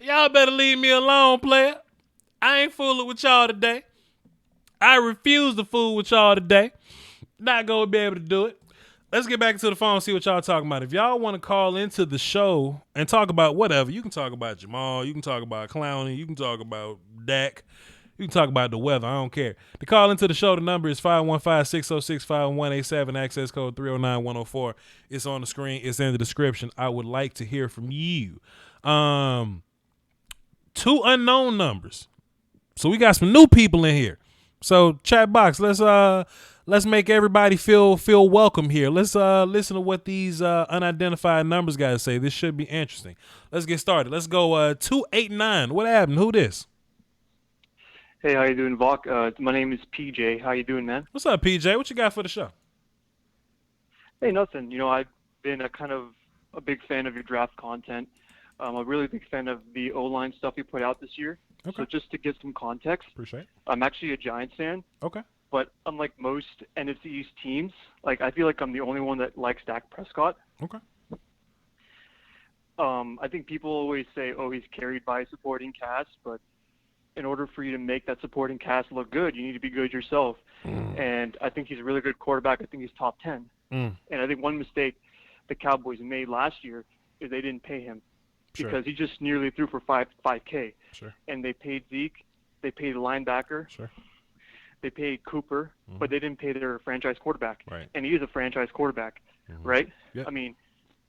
Y'all better leave me alone, player. I ain't fooling with y'all today. I refuse to fool with y'all today. Not gonna be able to do it. Let's get back to the phone and see what y'all talking about. If y'all want to call into the show and talk about whatever, you can talk about Jamal, you can talk about Clowney, you can talk about Dak, you can talk about the weather. I don't care. To call into the show, the number is 515-606-5187, access code 309104. It's on the screen. It's in the description. I would like to hear from you. 2 unknown numbers. So we got some new people in here. So chat box, let's make everybody feel welcome here. Let's listen to what these unidentified numbers got to say. This should be interesting. Let's get started. Let's go 289. What happened? Who this? Hey, how you doing, Voch? My name is PJ. How you doing, man? What's up, PJ? What you got for the show? Hey, nothing. I been a big fan of your draft content. I'm a really big fan of the O-line stuff you put out this year. Okay. So just to give some context, Appreciate it. I'm actually a Giants fan. Okay. But unlike most NFC East teams, like I feel like I'm the only one that likes Dak Prescott. Okay. I think people always say, "Oh, he's carried by a supporting cast," but in order for you to make that supporting cast look good, you need to be good yourself. And I think he's a really good quarterback. I think he's top 10. And I think one mistake the Cowboys made last year is they didn't pay him because he just nearly threw for 5K. Sure. And they paid Zeke, they paid the linebacker, Sure. they paid Cooper, but they didn't pay their franchise quarterback. Right. And he is a franchise quarterback, right? Yep. I mean,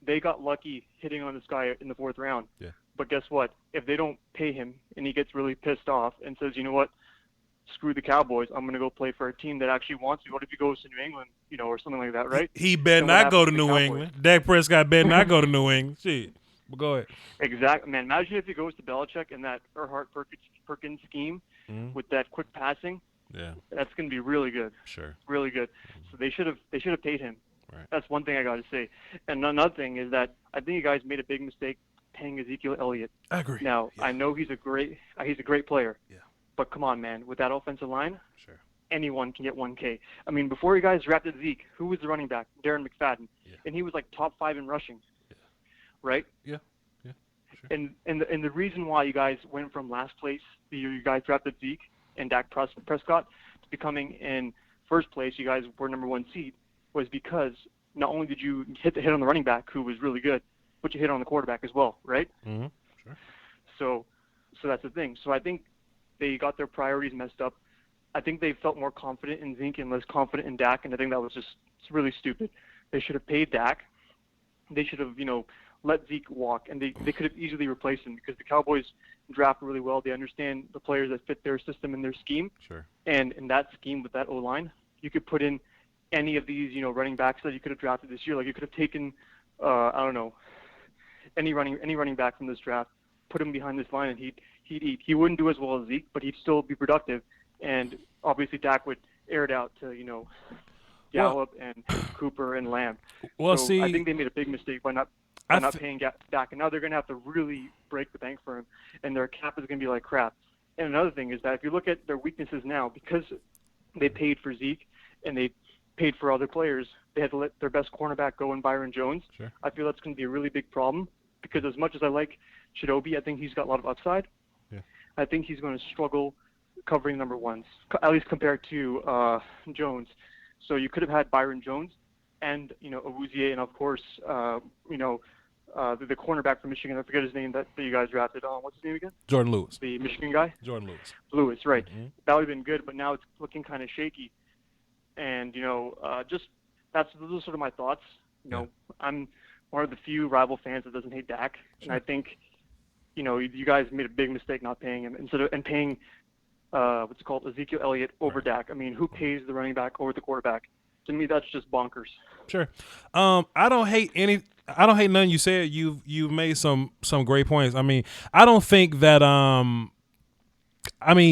they got lucky hitting on this guy in the 4th round. Yeah. But guess what? If they don't pay him and he gets really pissed off and says, you know what, screw the Cowboys, I'm going to go play for a team that actually wants me. What if he goes to New England, or something like that, right? He better Then what not go to happens to the New Cowboys? England. Dak Prescott better not go to New England. Shit. But go ahead. Exactly, man. Imagine if he goes to Belichick in that Perkins scheme with that quick passing. Yeah. That's going to be really good. Sure. Really good. So they should have paid him. Right. That's one thing I got to say. And another thing is that I think you guys made a big mistake paying Ezekiel Elliott. I agree. Now, Yeah. I know he's a great player. Yeah. But come on, man, with that offensive line, Sure. anyone can get 1K. I mean, before you guys drafted Zeke, who was the running back? Darren McFadden. Yeah. And he was like top 5 in rushing. Yeah. Right? Yeah. Yeah. Sure. And the reason why you guys went from last place, the year you guys drafted Zeke and Dak Prescott, to becoming in first place, you guys were number 1 seed, was because not only did you hit on the running back, who was really good, but you hit on the quarterback as well, right? Mm-hmm. Sure. So that's the thing. So I think they got their priorities messed up. I think they felt more confident in Zeke and less confident in Dak, and I think that was just really stupid. They should have paid Dak. They should have, let Zeke walk, and they could have easily replaced him because the Cowboys draft really well. They understand the players that fit their system and their scheme. Sure. And in that scheme with that O-line, you could put in any of these, running backs that you could have drafted this year. Like you could have taken, I don't know, any running back from this draft, put him behind this line, and he'd eat. He wouldn't do as well as Zeke, but he'd still be productive. And obviously Dak would air it out to, Gallup and Cooper and Lamb. Well, so see, I think they made a big mistake by not paying Dak, and now they're going to have to really break the bank for him, and their cap is going to be like crap. And another thing is that if you look at their weaknesses now, because they paid for Zeke and they paid for other players, they had to let their best cornerback go in Byron Jones. Sure. I feel that's going to be a really big problem because as much as I like Chidobe, I think he's got a lot of upside. Yeah. I think he's going to struggle covering number ones, at least compared to Jones. So you could have had Byron Jones and, Awuzie, and of course, the cornerback from Michigan. I forget his name that you guys drafted. What's his name again? Jordan Lewis. The Michigan guy? Jordan Lewis. Lewis, right. Mm-hmm. That would have been good, but now it's looking kind of shaky. And, those are sort of my thoughts. I'm one of the few rival fans that doesn't hate Dak. Sure. And I think, you guys made a big mistake not paying him and paying Ezekiel Elliott over Dak. I mean, who pays the running back over the quarterback? To me, that's just bonkers. Sure. I don't hate none you said. You've made some great points. I mean, I don't think that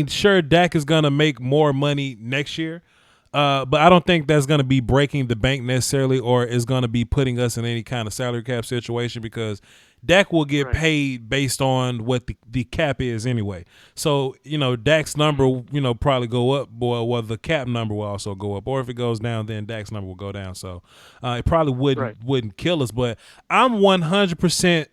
sure, Dak is gonna make more money next year. But I don't think that's going to be breaking the bank necessarily, or is going to be putting us in any kind of salary cap situation, because Dak will get paid based on what the cap is anyway. So, Dak's number, probably go up, well, the cap number will also go up. Or if it goes down, then Dak's number will go down. So it probably wouldn't kill us. But I'm 100%,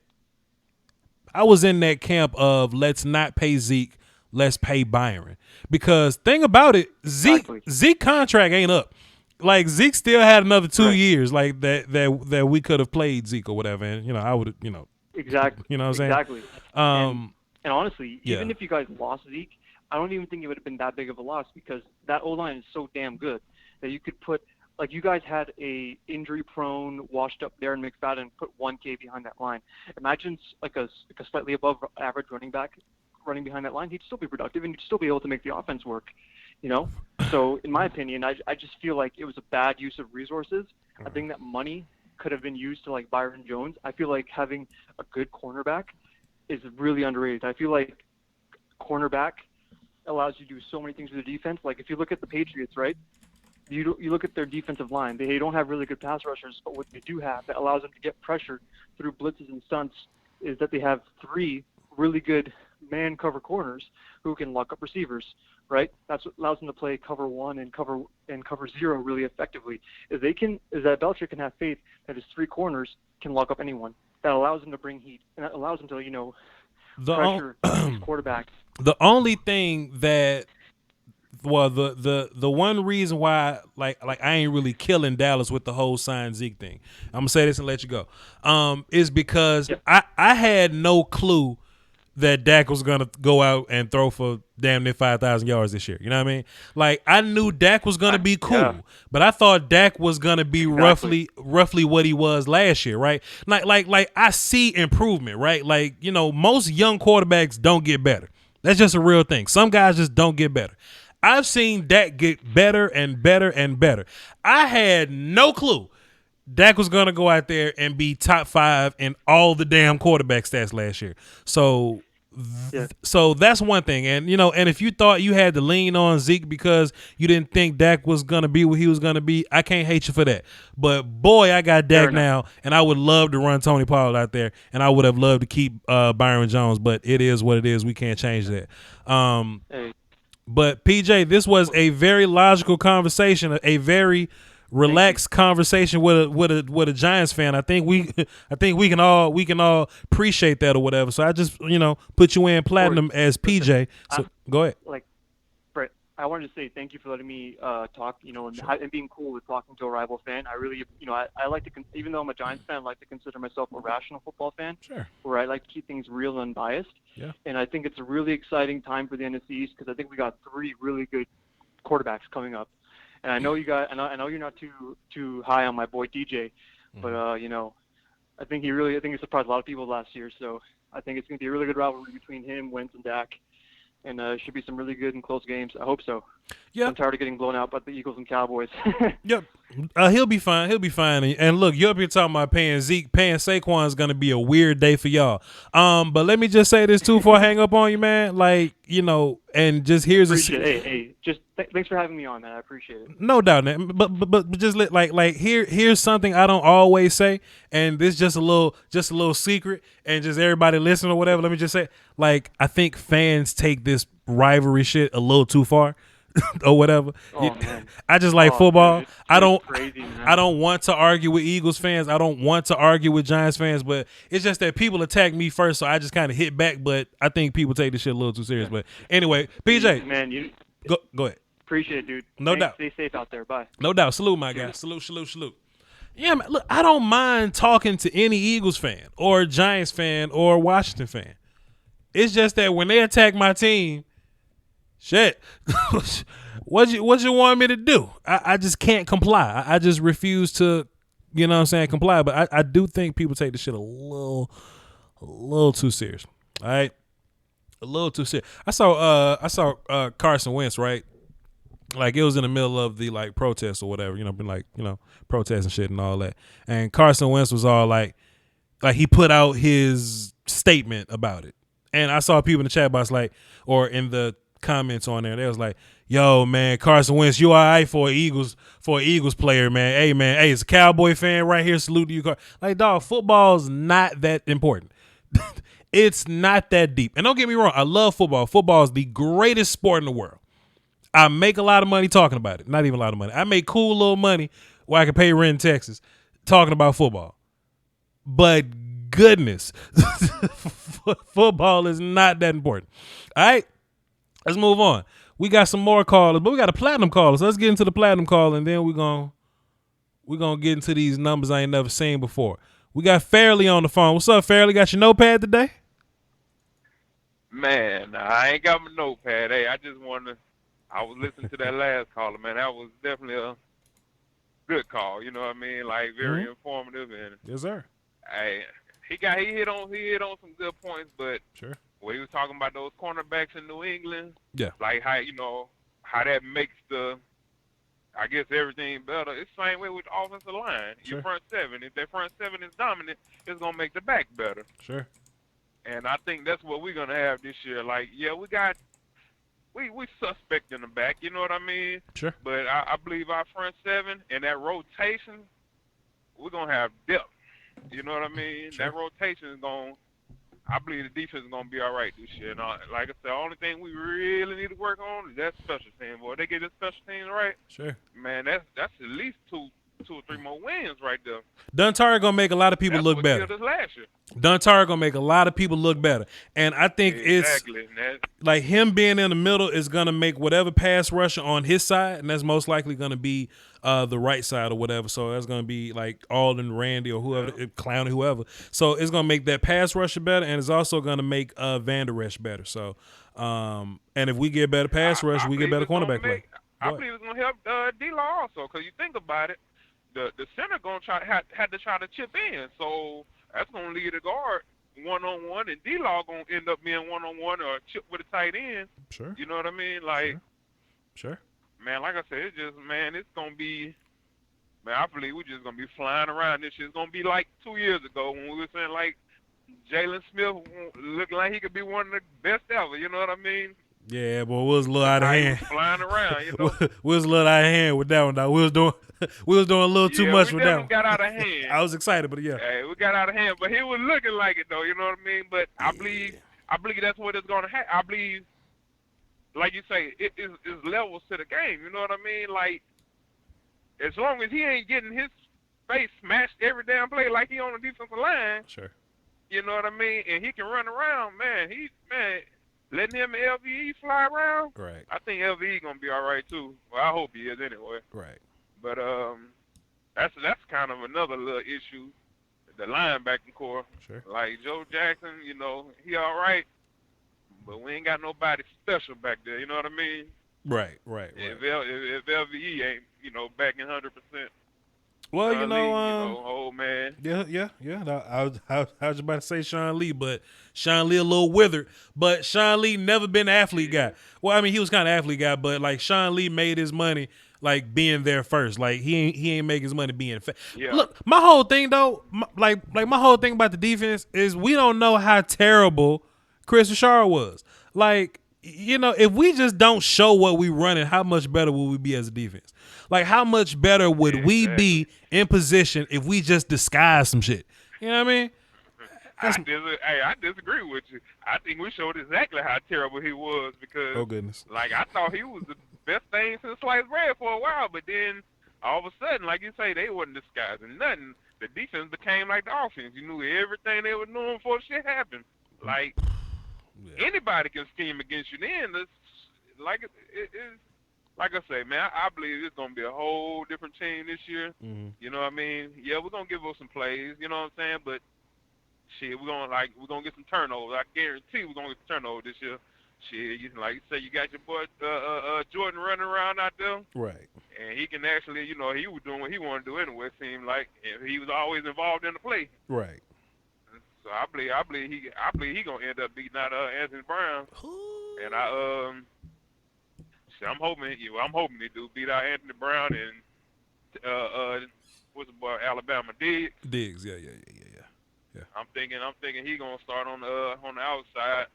I was in that camp of let's not pay Zeke, let's pay Byron. Because thing about it, Zeke contract ain't up. Like Zeke still had another 2 years, like that we could have played Zeke or whatever, and I would have, Exactly. You know what I'm saying? Exactly. And honestly, even if you guys lost Zeke, I don't even think it would have been that big of a loss, because that O-line is so damn good that you could put, like, you guys had a injury-prone, washed-up Darren McFadden, put 1K behind that line. Imagine like a slightly above average running back running behind that line. He'd still be productive, and you'd still be able to make the offense work. So in my opinion, I just feel like it was a bad use of resources. I think that money could have been used to, like, Byron Jones. I feel like having a good cornerback is really underrated. I feel like cornerback allows you to do so many things with the defense. Like, if you look at the Patriots, right, you look at their defensive line. They don't have really good pass rushers, but what they do have that allows them to get pressure through blitzes and stunts is that they have 3 really good man cover corners who can lock up receivers, right? That's what allows them to play cover 1 and cover 0 really effectively. Is that Belichick can have faith that his 3 corners can lock up anyone. That allows him to bring heat, and that allows him to, pressure his quarterback. The only thing that, well, the one reason why, like I ain't really killing Dallas with the whole sign Zeke thing. I'm gonna say this and let you go. Is because I had no clue that Dak was gonna go out and throw for damn near 5,000 yards this year. You know what I mean? Like, I knew Dak was gonna be cool, but I thought Dak was gonna be roughly what he was last year, right? Like I see improvement, right? Like, most young quarterbacks don't get better. That's just a real thing. Some guys just don't get better. I've seen Dak get better and better and better. I had no clue Dak was going to go out there and be top 5 in all the damn quarterback stats last year. So that's one thing. And, and if you thought you had to lean on Zeke because you didn't think Dak was going to be what he was going to be, I can't hate you for that. But, boy, I got Dak now, and I would love to run Tony Pollard out there, and I would have loved to keep Byron Jones, but it is what it is. We can't change that. But, PJ, this was a very logical conversation, a very relaxed conversation with a Giants fan. I think we can all appreciate that or whatever. So I just put you in platinum as PJ. So go ahead. Like, Brett, I wanted to say thank you for letting me talk. And being cool with talking to a rival fan. I really, I like to, even though I'm a Giants fan, I like to consider myself a rational football fan. Sure. Where I like to keep things real and unbiased. Yeah. And I think it's a really exciting time for the NFC East because I think we got 3 really good quarterbacks coming up. And I know you guys. I know you're not too high on my boy DJ, but I think he surprised a lot of people last year. So I think it's going to be a really good rivalry between him, Wentz, and Dak, and should be some really good and close games. I hope so. Yeah. I'm tired of getting blown out by the Eagles and Cowboys. Yep. He'll be fine. He'll be fine. And look, you're up here talking about paying Zeke. Paying Saquon is going to be a weird day for y'all. But let me just say this, too, before I hang up on you, man. Like, and just here's thanks for having me on, man. I appreciate it. No doubt, man. But just here's something I don't always say, and this just a little secret, and just everybody listen or whatever. Let me just say, I think fans take this rivalry shit a little too far. Or whatever. I just like football. Dude, I don't want to argue with Eagles fans. I don't want to argue with Giants fans, but it's just that people attack me first, so I just kind of hit back. But I think people take this shit a little too serious. But anyway, PJ, man, go ahead. Appreciate it, dude. No doubt. Stay safe out there. Bye. No doubt. Salute, my guy. Salute. Yeah, man. Look, I don't mind talking to any Eagles fan or Giants fan or Washington fan. It's just that when they attack my team. Shit, what you want me to do? I just can't comply. I just refuse to, comply. But I do think people take this shit a little too serious. All right, a little too serious. I saw Carson Wentz, right? Like, it was in the middle of the protests or whatever, protests and shit and all that. And Carson Wentz was all like he put out his statement about it. And I saw people in the chat box or in the comments on there, they was like, yo, man, Carson Wentz, you all right for an Eagles player, man. Hey, it's a Cowboy fan right here. Salute to you. Dog, football's not that important. It's not that deep. And don't get me wrong, I love football. Football is the greatest sport in the world. I make a lot of money talking about it. Not even a lot of money. I make cool little money where I can pay rent in Texas talking about football. But goodness, football is not that important. All right? Let's move on. We got some more callers, but we got a platinum caller. So let's get into the platinum call, and then we're gonna get into these numbers I ain't never seen before. We got Fairley on the phone. What's up, Fairley? Got your notepad today? Man, I ain't got my notepad. Hey, I was listening to that last caller, man. That was definitely a good call. You know what I mean? Very informative, and yes, sir. Hey, he hit on some good points, but sure. When he was talking about those cornerbacks in New England, yeah, how that makes everything better. It's the same way with the offensive line. Sure. Your front seven. If that front seven is dominant, it's gonna make the back better. Sure. And I think that's what we're gonna have this year. We got we suspect in the back. You know what I mean? Sure. But I believe our front seven and that rotation, we're gonna have depth. You know what I mean? Sure. That rotation is gonna. I believe the defense is gonna be all right this year. And like I said, the only thing we really need to work on is that special team. Boy, they get the special teams right. Sure. Man, that's at least two or three more wins right there. Duntara gonna make a lot of people That's look what better. killed us last year. Duntara gonna make a lot of people look better, and I think Exactly. it's like him being in the middle is gonna make whatever pass rusher on his side, and that's most likely gonna be the right side or whatever. So that's gonna be like Alden, Randy, or whoever, Clowney, whoever. So it's gonna make that pass rusher better, and it's also gonna make Van Der Esch better. So, and if we get better pass rush, we get better cornerback play. I believe it's gonna help D-Law also, because you think about it. The center gonna had to try to chip in, so that's gonna lead the guard 1-on-1, and D-Law gonna end up being 1-on-1 or chip with a tight end. Sure. You know what I mean? Like, sure. Man, like I said, it's gonna be. Man, I believe we're just gonna be flying around this shit. It's gonna be like 2 years ago when we were saying like Jalen Smith looked like he could be one of the best ever. You know what I mean? Yeah, boy, we was a little out of hand. Flying around, you know. We was a little out of hand with that one, though. We was doing a little too much with that one. Got out of hand. I was excited, but yeah. Hey, we got out of hand, but he was looking like it though. You know what I mean? But I believe that's what it's gonna happen. I believe, like you say, it is levels to the game. You know what I mean? Like, as long as he ain't getting his face smashed every damn play like he on the defensive line. Sure. You know what I mean? And he can run around, man. Letting him and LVE fly around. Right. I think LVE gonna be all right too. Well, I hope he is anyway. Right. But that's kind of another little issue, the linebacking core. Sure. Like Joe Jackson, you know, he all right, but we ain't got nobody special back there. You know what I mean? Right. If LVE ain't, back in 100%. Well, old man. Yeah. I was just about to say Sean Lee, but Sean Lee a little withered. But Sean Lee never been an athlete guy. Well, I mean, he was kind of athlete guy, but like Sean Lee made his money like being there first. Like he ain't make his money being Yeah. Look, my whole thing though, my whole thing about the defense is we don't know how terrible Chris Richard was. Like, if we just don't show what we running, how much better will we be as a defense? Like, how much better would we be in position if we just disguise some shit? You know what I mean? I disagree with you. I think we showed exactly how terrible he was because, oh goodness, like I thought he was the best thing since sliced bread for a while, but then all of a sudden, like you say, they wasn't disguising nothing. The defense became like the offense. You knew everything they were doing before shit happened. Like anybody can scheme against you. Then like I say, man, I believe it's gonna be a whole different team this year. Mm-hmm. You know what I mean? Yeah, we're gonna give up some plays. You know what I'm saying? But shit, we're gonna get some turnovers. I guarantee we're gonna get some turnovers this year. Shit, like you say, you got your boy Jordan running around out there, right? And he can actually, he was doing what he wanted to do anyway. It seemed like he was always involved in the play, right? So I believe he gonna end up beating out Anthony Brown, and I'm hoping they do beat out Anthony Brown and what's the boy Alabama Diggs. Yeah. I'm thinking he gonna start on the outside,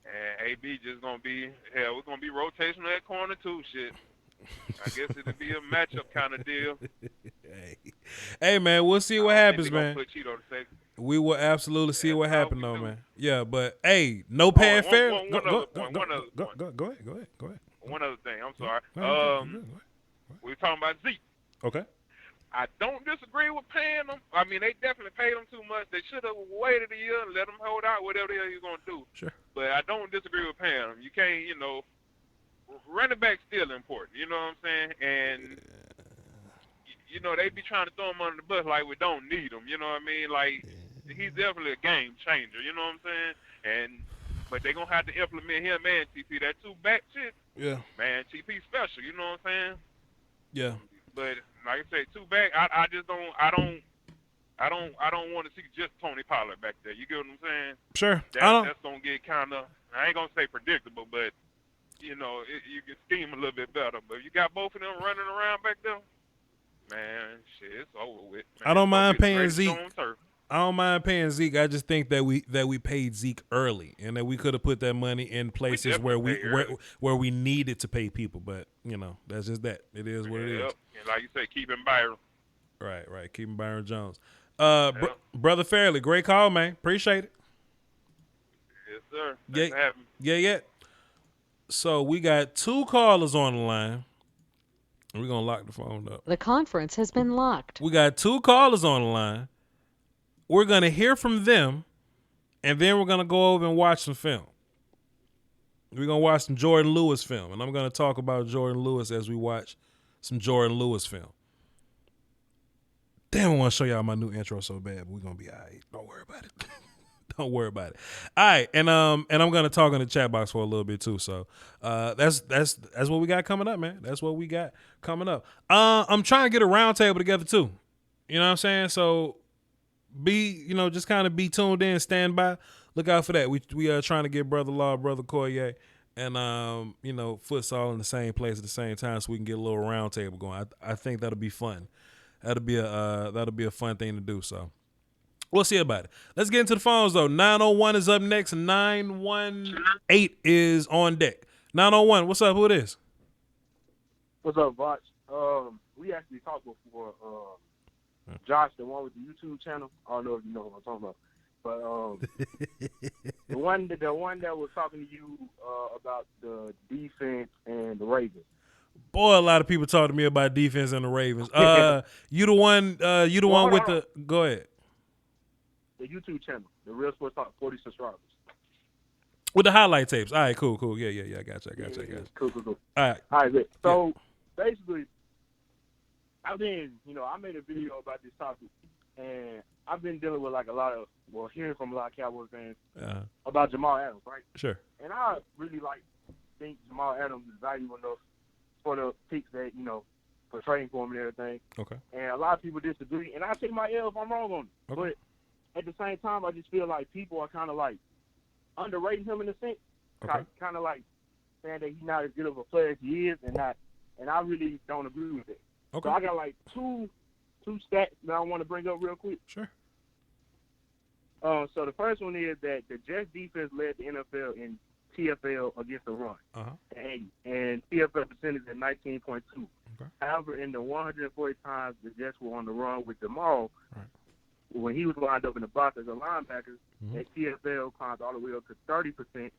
and AB just gonna be we're gonna be rotational at corner too. Shit, I guess it'll be a matchup kind of deal. Hey man, we'll see what happens, man. Put Cheeto to safety. We will absolutely see what happens, though, man. Yeah, but hey, no paying fair. Go ahead. One other thing, I'm sorry. We were talking about Zeke. Okay. I don't disagree with paying them. I mean, they definitely paid him too much. They should have waited a year and let him hold out whatever the hell he's going to do. Sure. But I don't disagree with paying him. You can't, running back's still important. You know what I'm saying? And, they be trying to throw him under the bus like we don't need him. You know what I mean? Like, he's definitely a game changer. You know what I'm saying? But they're going to have to implement him and TP. That two-back shit, yeah, man, TP special. You know what I'm saying? Yeah. But like I say, two-back, I just don't want to see just Tony Pollard back there. You get what I'm saying? Sure. That's gonna get kind of, I ain't gonna say predictable, but you can scheme a little bit better. But if you got both of them running around back there, man, shit, it's over with. Man, I don't mind paying Zeke. I don't mind paying Zeke. I just think that we paid Zeke early, and that we could have put that money in places where we needed to pay people. But that's just that. It is what it is. And like you say, keep him Byron. Right. Keep him Byron Jones. Brother Fairley, great call, man. Appreciate it. Yes, sir. Thanks for having me. Yeah. So we got 2 callers on the line. We're going to lock the phone up. The conference has been locked. We got 2 callers on the line. We're going to hear from them, and then we're going to go over and watch some film. We're going to watch some Jordan Lewis film, and I'm going to talk about Jordan Lewis as we watch some Jordan Lewis film. Damn, I want to show y'all my new intro so bad, but we're going to be all right. Don't worry about it. Don't worry about it. All right, and I'm gonna talk in the chat box for a little bit too. So that's what we got coming up, man. That's what we got coming up. I'm trying to get a round table together too. You know what I'm saying? So just kind of be tuned in, stand by, look out for that. We are trying to get Brother Law, Brother Coyer, and Futsal in the same place at the same time, so we can get a little round table going. I think that'll be fun. That'll be a fun thing to do. So. We'll see about it. Let's get into the phones, though. 901 is up next. 918 is on deck. 901, what's up? Who it is? What's up, Voch? We actually talked before. Josh, the one with the YouTube channel. I don't know if you know what I'm talking about. But the one that was talking to you about the defense and the Ravens. Boy, a lot of people talk to me about defense and the Ravens. You the one with the – go ahead. The YouTube channel, the Real Sports Talk, 40 subscribers. With the highlight tapes. All right, cool. Yeah, I got you. Cool. All right, good. So, basically, I made a video about this topic, and I've been dealing with, hearing from a lot of Cowboys fans about Jamal Adams, right? Sure. And I really, think Jamal Adams is valuable enough for the picks that, for trading for him and everything. Okay. And a lot of people disagree, and I take my L if I'm wrong on it. Okay. But at the same time, I just feel like people are kind of underrating him in a sense. Okay. Kind of saying that he's not as good of a player as he is, and I really don't agree with it. Okay. So I got two stats that I want to bring up real quick. Sure. So the first one is that the Jets defense led the NFL in TFL against the run, and TFL percentage at 19.2. Okay. However, in the 140 times the Jets were on the run with Jamal, when he was lined up in the box as a linebacker, that TFL climbed all the way up to 30%.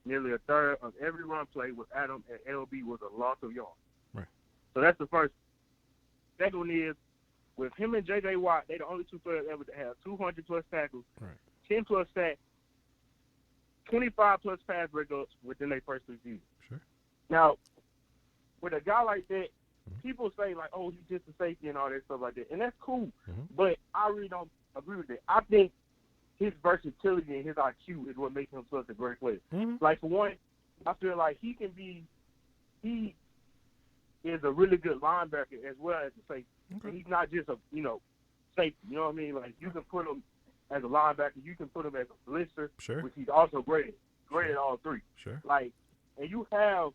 Nearly a third of every run play with Adam at LB was a loss of yards. Right. So that's the first. Second one is, with him and J.J. Watt, they're the only 2 players ever to have 200-plus tackles, 10-plus sacks, 25-plus pass breakups within their first 3 seasons. Sure. Now, with a guy like that, people say, he's just a safety and all that stuff like that. And that's cool. But I really don't agree with it. I think his versatility and his IQ is what makes him such a great player. For one, I feel like he is a really good linebacker as well as a safety. Okay. And he's not just a, safety. You know what I mean? You can put him as a linebacker. You can put him as a blitzer, which he's also great at all 3. Sure. And you have,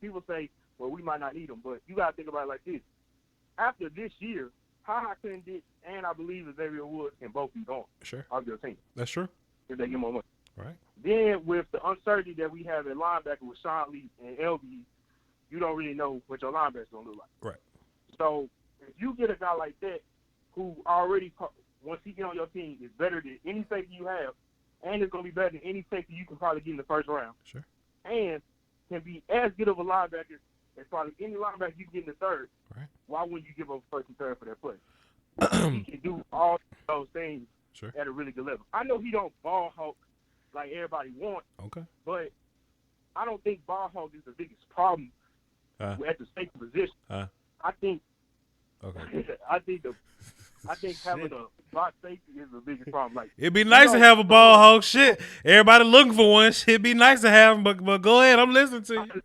people say, well, we might not need him, but you got to think about it like this. After this year, Ha Clinton and I believe Xavier Woods can both be gone. Sure. Of your team. That's true. If they get more money. Right. Then with the uncertainty that we have at linebacker with Sean Lee and LB, you don't really know what your linebacker's going to look like. Right. So if you get a guy like that who already, once he get on your team, is better than any safety you have, and it's going to be better than any safety you can probably get in the first round. Sure. And can be as good of a linebacker as probably any linebacker you can get in the third. Right. Why wouldn't you give up first and third for that play? He can do all those things at a really good level. I know he don't ball hawk like everybody wants. Okay. But I don't think ball hawk is the biggest problem at the safety position. I think. Okay. I think having a box safety is the biggest problem. It'd be nice to have a ball hawk. Shit, everybody looking for one. It'd be nice to have them, but go ahead. I'm listening to you.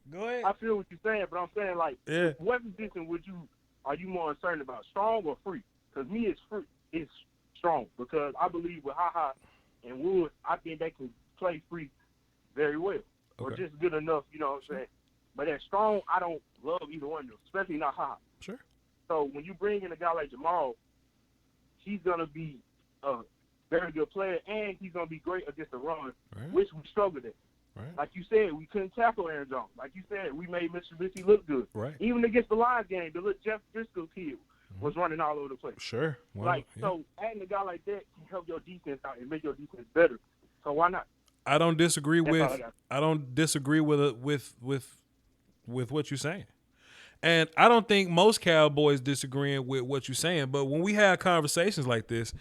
Go ahead. I feel what you're saying, but I'm saying what position are you more concerned about, strong or free? Because me, it's strong because I believe with Ha and Woods, I think they can play free very well or just good enough. You know what I'm saying? But at strong, I don't love either one of them, especially not Ha. Sure. So when you bring in a guy like Jamal, he's gonna be a very good player, and he's gonna be great against the run, Right. which we struggled at. Right. Like you said, we couldn't tackle Aaron Jones. Like you said, we made Mitsubishi look good. Right. Even against the Lions game, the little Jeff Driscoll kid was running all over the place. Sure. Well, Like, yeah. so adding a guy like that can help your defense out and make your defense better. So why not? I don't disagree That's all I with. got. I don't disagree with what you're saying, and I don't think most Cowboys disagreeing with what you're saying. But when we have conversations like this,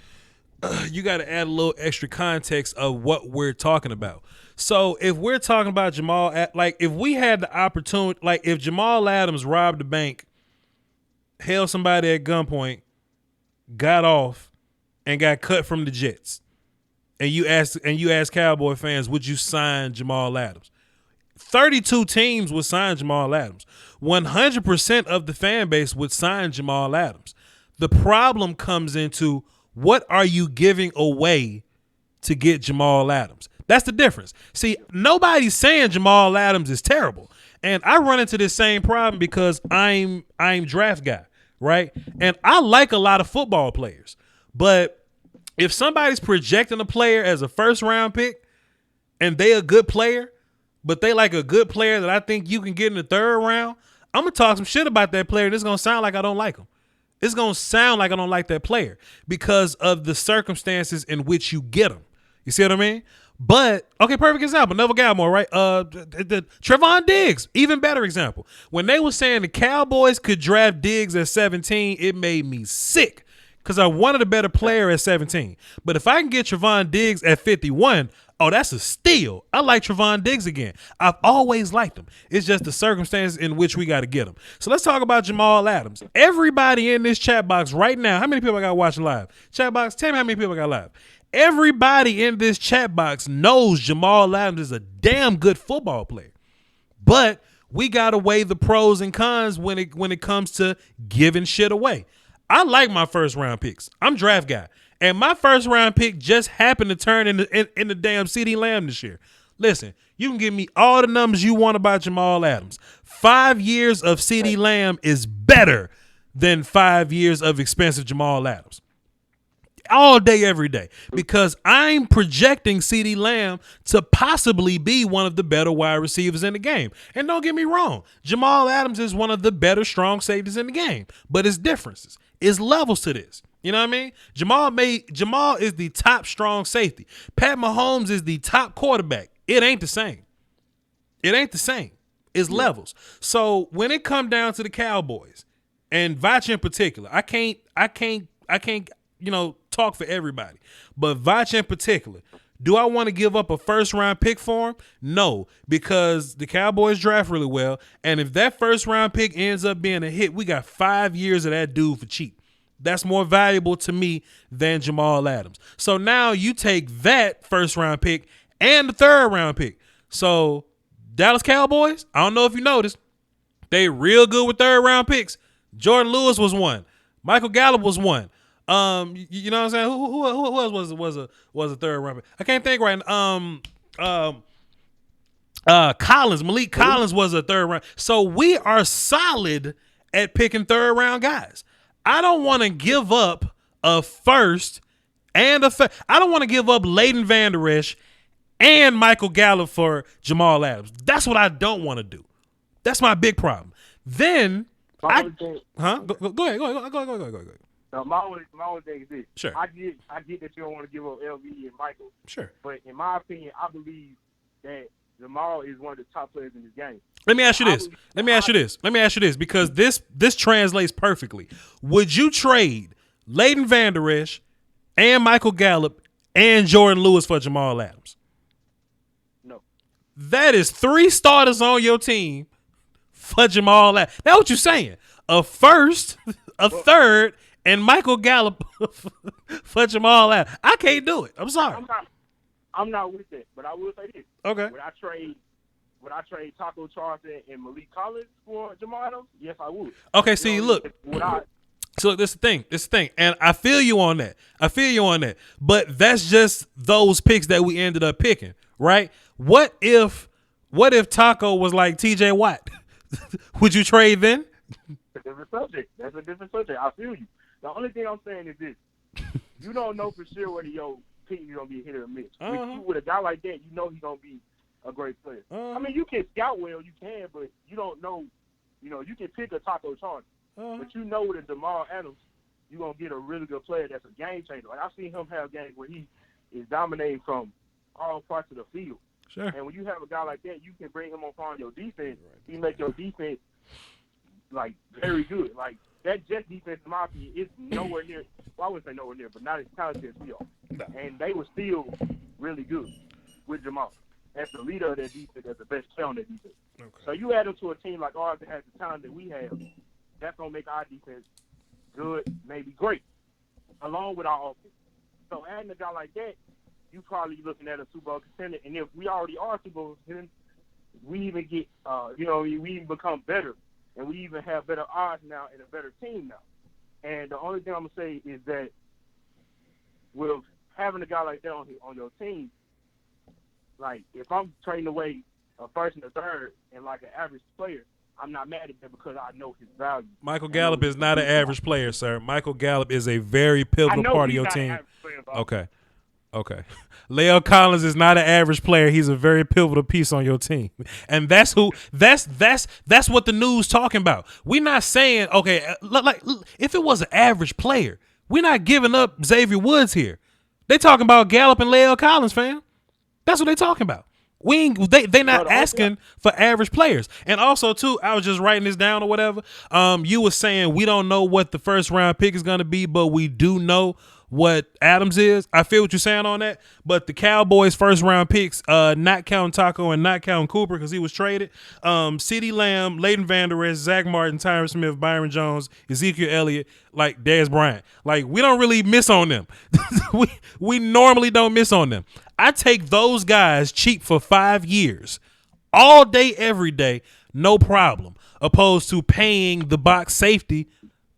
you got to add a little extra context of what we're talking about. So if we're talking about Jamal, like if we had the opportunity, like if Jamal Adams robbed the bank, held somebody at gunpoint, got off, and got cut from the Jets, and you ask Cowboy fans, would you sign Jamal Adams? 32 teams would sign Jamal Adams. 100% of the fan base would sign Jamal Adams. The problem comes into what are you giving away to get Jamal Adams? That's the difference. See, nobody's saying Jamal Adams is terrible. And I run into this same problem because I'm draft guy, right? And I like a lot of football players. But if somebody's projecting a player as a first round pick and they a good player, but they like a good player that I think you can get in the third round, I'm going to talk some shit about that player and it's going to sound like I don't like him. It's going to sound like I don't like that player because of the circumstances in which you get him. You see what I mean? But, okay, perfect example. Neville Gallimore, right? Trevon Diggs, even better example. When they were saying the Cowboys could draft Diggs at 17, it made me sick because I wanted a better player at 17. But if I can get Trevon Diggs at 51, oh, that's a steal. I like Trevon Diggs again. I've always liked him. It's just the circumstances in which we got to get him. So let's talk about Jamal Adams. Everybody in this chat box right now, how many people I got watching live? Chat box, tell me how many people I got live. Everybody in this chat box knows Jamal Adams is a damn good football player. But we got to weigh the pros and cons when it comes to giving shit away. I like my first round picks. I'm draft guy. And my first round pick just happened to turn in the damn CeeDee Lamb this year. Listen, you can give me all the numbers you want about Jamal Adams. 5 years of CeeDee Lamb is better than 5 years of expensive Jamal Adams. All day, every day. Because I'm projecting CeeDee Lamb to possibly be one of the better wide receivers in the game. And don't get me wrong, Jamal Adams is one of the better strong safeties in the game. But it's differences. It's levels to this. You know what I mean? Jamal is the top strong safety. Pat Mahomes is the top quarterback. It ain't the same. It ain't the same. It's levels. So when it come down to the Cowboys and Voch in particular, I can't, talk for everybody. But Voch in particular, do I want to give up a first round pick for him? No, because the Cowboys draft really well. And if that first round pick ends up being a hit, we got 5 years of that dude for cheap. That's more valuable to me than Jamal Adams. So now you take that first round pick and the third round pick. So Dallas Cowboys, I don't know if you noticed, they real good with third round picks. Jordan Lewis was one. Michael Gallup was one. You know what I'm saying? Who else was a third round pick? I can't think right now. Malik Collins was a third round. So we are solid at picking third round guys. I don't want to give up a first and I don't want to give up Leighton Vander Esch and Michael Gallup for Jamal Adams. That's what I don't want to do. That's my big problem. Then Go ahead. No, my only thing is this. Sure. I get that you don't want to give up LV and Michael. Sure. But in my opinion, I believe that Jamal is one of the top players in this game. Let me ask you this, because this translates perfectly. Would you trade Leighton Vander Esch and Michael Gallup and Jordan Lewis for Jamal Adams? No. That is 3 starters on your team for Jamal Adams. That's what you're saying. A first, a third, and Michael Gallup for Jamal Adams. I can't do it. I'm sorry. I'm not with that, but I will say this. Okay. Would I trade Taco Charlton and Malik Collins for Jamal Adams? Yes, I would. Okay, see, look. So this is the thing. And I feel you on that. But that's just those picks that we ended up picking, right? What if Taco was like TJ Watt? Would you trade then? That's a different subject. I feel you. The only thing I'm saying is this. you don't know for sure whether your team is gonna be a hit or a miss. Uh-huh. With a guy like that, you know he's gonna be a great player. I mean, you can scout well, you can, but you don't know. You know, you can pick a Taco Charlie, but you know with a Jamal Adams, you're gonna get a really good player that's a game changer. Like I've seen him have games where he is dominating from all parts of the field. Sure. And when you have a guy like that, you can bring him on your defense. He make your defense like very good. Like that Jets defense, in my opinion, is nowhere near. Well, I wouldn't say nowhere near, but not as talented as we are. No. And they were still really good with Jamal as the leader of that defense, as the best player on that defense. Okay. So you add him to a team like ours that has the talent that we have, that's gonna make our defense good, maybe great, along with our offense. So adding a guy like that, you probably looking at a Super Bowl contender. And if we already are Super Bowl contenders, we even get, we even become better, and we even have better odds now and a better team now. And the only thing I'm gonna say is that with having a guy like that on your team, like if I'm trading away a first and a third and like an average player, I'm not mad at that because I know his value. Michael Gallup is not an average player, sir. Michael Gallup is a very pivotal part of your team. Okay. La'el Collins is not an average player. He's a very pivotal piece on your team. And that's what the news talking about. We're not saying, okay, like if it was an average player, we're not giving up Xavier Woods here. They talking about Gallup and La'el Collins, fam. That's what they talking about. They not asking for average players. And also too, I was just writing this down or whatever. You were saying we don't know what the first round pick is going to be, but we do know what Adams is. I feel what you're saying on that. But the Cowboys first round picks, not counting Taco and not counting Cooper because he was traded. CeeDee Lamb, Leighton Vander Esch, Zach Martin, Tyron Smith, Byron Jones, Ezekiel Elliott, like Dez Bryant. Like we don't really miss on them. we normally don't miss on them. I take those guys cheap for 5 years, all day, every day, no problem. Opposed to paying the box safety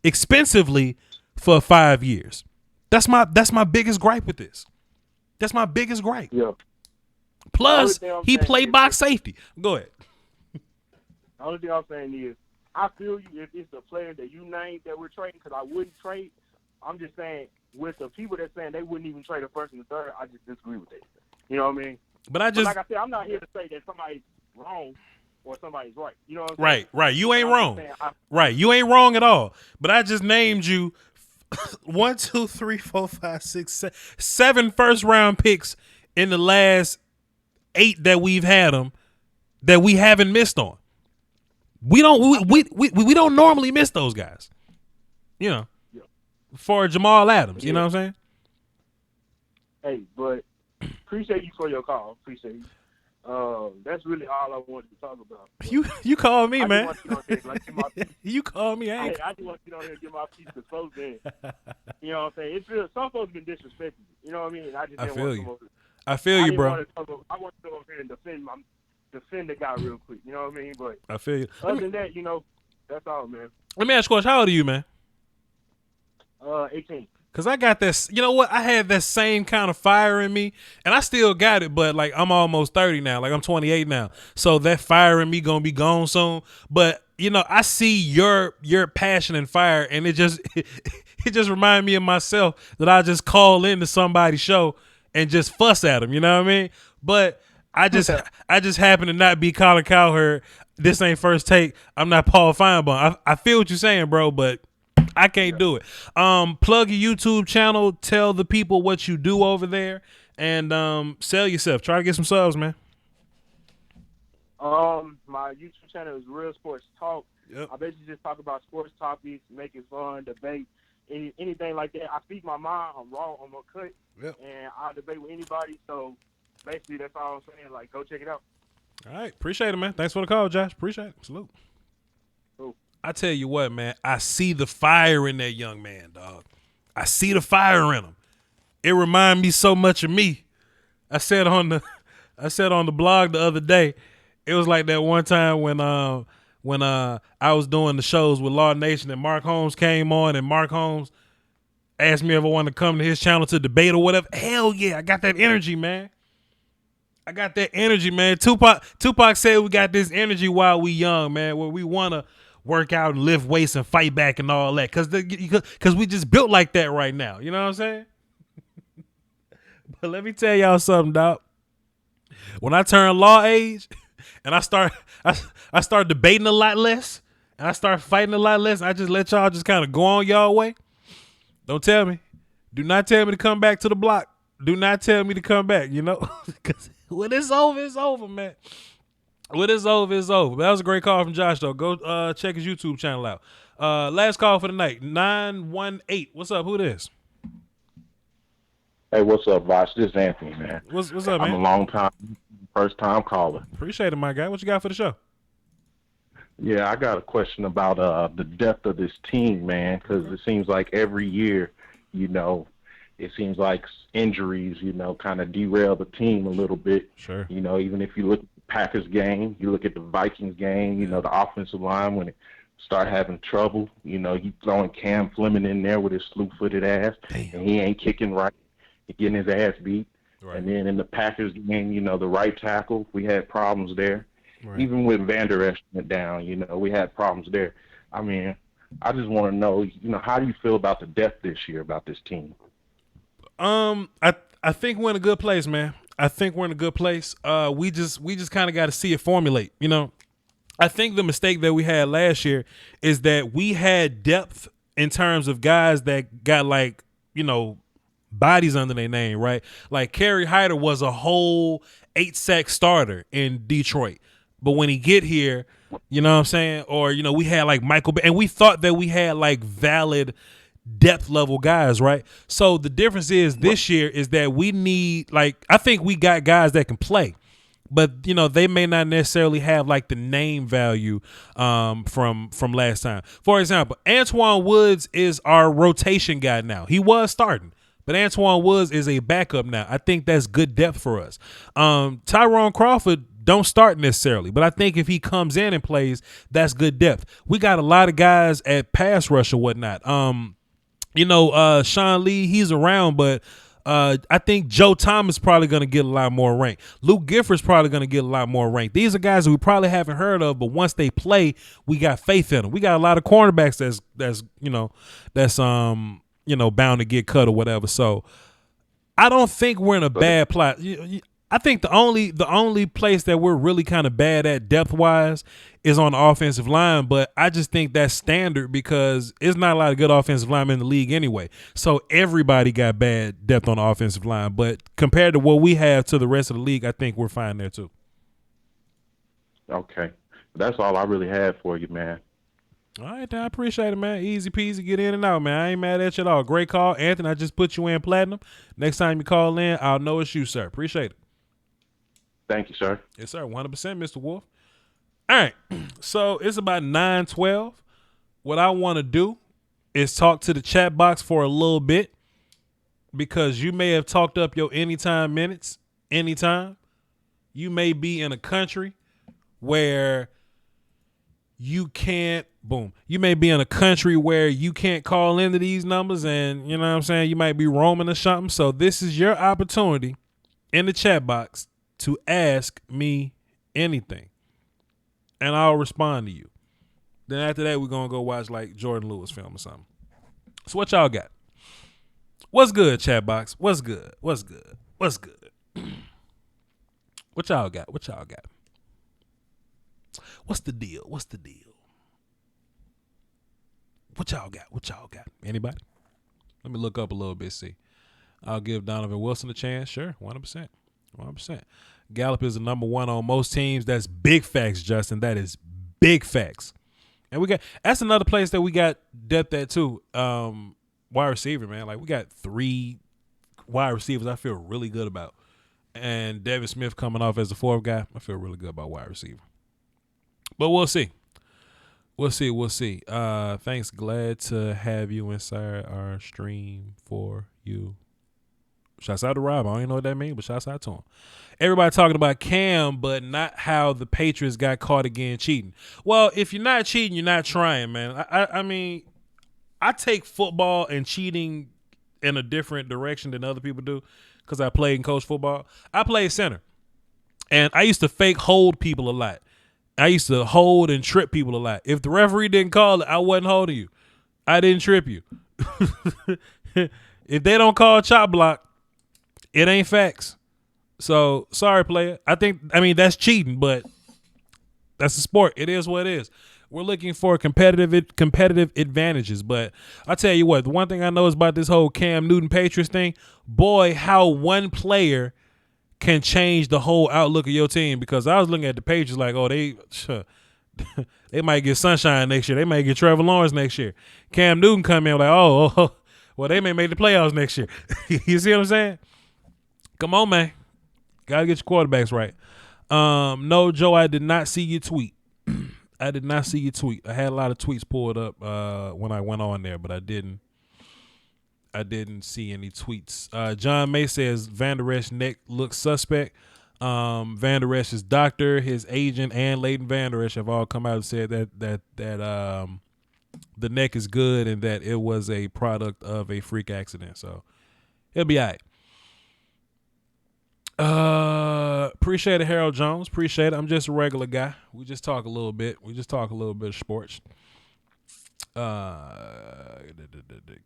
expensively for 5 years. That's my biggest gripe with this. That's my biggest gripe. Yeah. Plus, he played box safety. Go ahead. The only thing I'm saying is, I feel you if it's a player that you named that we're trading, because I wouldn't trade. I'm just saying, with the people that saying they wouldn't even trade a first and a third, I just disagree with that. You know what I mean? But like I said, I'm not here to say that somebody's wrong or somebody's right. You know what I'm saying? Right. You ain't wrong. You ain't wrong at all. But I just named you 1, 2, 3, 4, 5, 6, 7 first round picks in the last 8 that we've had them that we haven't missed on. We don't normally miss those guys. You know. Yeah. For Jamal Adams, you know what I'm saying? Hey, but appreciate you for your call. Appreciate you. That's really all I wanted to talk about. You called me, man. You called me. I just want to get on here and get my piece of folks in. You know what I'm saying? It's real. Some folks been disrespected. You know what I mean? I feel you, bro. I want to go over here and defend the guy real quick. You know what I mean? But I feel you. Other than that, that's all, man. Let me ask you a question. How old are you, man? 18. Cause I got this, you know what? I had that same kind of fire in me, and I still got it. But like, I'm almost 30 now. Like I'm 28 now, so that fire in me gonna be gone soon. But I see your passion and fire, and it just reminds me of myself that I just call into somebody's show and just fuss at them. You know what I mean? But I just happen to not be Colin Cowherd. This ain't First Take. I'm not Paul Feinbaum. I feel what you're saying, bro, but I can't do it. Plug your YouTube channel. Tell the people what you do over there, and sell yourself. Try to get some subs, man. My YouTube channel is Real Sports Talk. Yep. I basically just talk about sports topics, make it fun, debate, anything like that. I speak my mind. I'm raw. I'm uncut, and I'll debate with anybody. So basically, that's all I'm saying. Like, go check it out. All right, appreciate it, man. Thanks for the call, Josh. Appreciate it. Salute. Cool. I tell you what, man, I see the fire in that young man, dog. I see the fire in him. It reminds me so much of me. I said on the blog the other day, it was like that one time when I was doing the shows with Law Nation and Mark Holmes came on, and Mark Holmes asked me if I wanted to come to his channel to debate or whatever. Hell yeah, I got that energy, man. Tupac said we got this energy while we young, man, where we want to work out and lift weights and fight back and all that, because we just built like that right now. You know what I'm saying? But let me tell y'all something, dog. When I turn law age and I start debating a lot less and I start fighting a lot less, I just let y'all just kind of go on y'all way. Don't tell me. Do not tell me to come back to the block. Do not tell me to come back, you know? Because when it's over, it's over, man. When it's over, it's over. But that was a great call from Josh, though. Go check his YouTube channel out. Last call for the night, 918. What's up? Who this? Hey, what's up, Voch? This is Anthony, man. What's up, man? I'm a long-time, first-time caller. Appreciate it, my guy. What you got for the show? Yeah, I got a question about the depth of this team, man, because it seems like every year, you know, it seems like injuries, you know, kind of derail the team a little bit. Sure. You know, even if you look at the Packers game, you look at the Vikings game, you know, the offensive line, when it start having trouble, you know, you throwing Cam Fleming in there with his slew-footed ass, and he ain't kicking right. He getting his ass beat. Right. And then in the Packers game, you know, the right tackle, we had problems there. Right. Even with Van Der Esch went down, you know, we had problems there. I mean, I just want to know, you know, how do you feel about the depth this year, about this team? I think we're in a good place, man. I think we're in a good place. We just kind of got to see it formulate, you know. I think the mistake that we had last year is that we had depth in terms of guys that got, like, you know, bodies under their name, right? Like Kerry Hyder was a whole 8-sack starter in Detroit. But when he get here, you know what I'm saying? Or, you know, we had like Michael, and we thought that we had like valid depth level guys, right? So the difference is this year is that we need, like, I think we got guys that can play, but, you know, they may not necessarily have like the name value from last time. For example, Antoine Woods is our rotation guy now. He was starting, but Antoine Woods is a backup now. I think that's good depth for us. Tyrone Crawford don't start necessarily, but I think if he comes in and plays, that's good depth. We got a lot of guys at pass rush or whatnot. You know, Sean Lee, he's around, but I think Joe Thomas probably going to get a lot more rank. Luke Gifford's probably going to get a lot more rank. These are guys that we probably haven't heard of, but once they play, we got faith in them. We got a lot of cornerbacks that's you know, bound to get cut or whatever. So I don't think we're in a bad plot. I think the only place that we're really kind of bad at depth wise is on the offensive line, but I just think that's standard because there's not a lot of good offensive linemen in the league anyway. So everybody got bad depth on the offensive line, but compared to what we have to the rest of the league, I think we're fine there too. Okay. That's all I really had for you, man. All right, I appreciate it, man. Easy peasy, get in and out, man. I ain't mad at you at all. Great call. Anthony, I just put you in platinum. Next time you call in, I'll know it's you, sir. Appreciate it. Thank you, sir. Yes, sir. 100%, Mr. Wolf. All right. So it's about 9:12. What I want to do is talk to the chat box for a little bit because you may have talked up your anytime minutes anytime. You may be in a country where you can't, you may be in a country where you can't call into these numbers and, you know what I'm saying, you might be roaming or something. So this is your opportunity in the chat box to ask me anything, and I'll respond to you. Then after that, we're going to go watch like Jordan Lewis film or something. So what y'all got? What's good, chat box? What's good? What's good? What's good? What y'all got? What y'all got? What's the deal? What's the deal? What y'all got? What y'all got? Anybody? Let me look up a little bit, see. I'll give Donovan Wilson a chance. Sure, 100%. 100%. Gallup is the number one on most teams. That's big facts, Justin. That is big facts. And that's another place that we got depth at too. Wide receiver, man. Like we got 3 wide receivers I feel really good about. And Devin Smith coming off as the 4th guy. I feel really good about wide receiver. But we'll see. We'll see. Thanks. Glad to have you inside our stream for you. Shouts out to Rob. I don't even know what that means, but shouts out to him. Everybody talking about Cam, but not how the Patriots got caught again cheating. Well, if you're not cheating, you're not trying, man. I mean, I take football and cheating in a different direction than other people do because I played and coached football. I played center, and I used to fake hold people a lot. I used to hold and trip people a lot. If the referee didn't call it, I wasn't holding you. I didn't trip you. If they don't call chop block, It ain't facts. So sorry, player. I mean that's cheating, but that's the sport. It is what it is. We're looking for competitive advantages. But I tell you what, the one thing I know is about this whole Cam Newton Patriots thing. Boy, how one player can change the whole outlook of your team. Because I was looking at the Patriots like, oh, they might get Sunshine next year. They might get Trevor Lawrence next year. Cam Newton come in like, oh, well, they may make the playoffs next year. You see what I'm saying? Come on, man. Got to get your quarterbacks right. No, Joe, I did not see your tweet. I did not see your tweet. I had a lot of tweets pulled up when I went on there, but I didn't see any tweets. John May says Van Der Esch's neck looks suspect. Van Der Esch's doctor, his agent, and Leighton Van Der Esch have all come out and said that the neck is good and that it was a product of a freak accident. So he'll be all right. Appreciate it, Harold Jones. Appreciate it. I'm just a regular guy. We just talk a little bit. Of sports.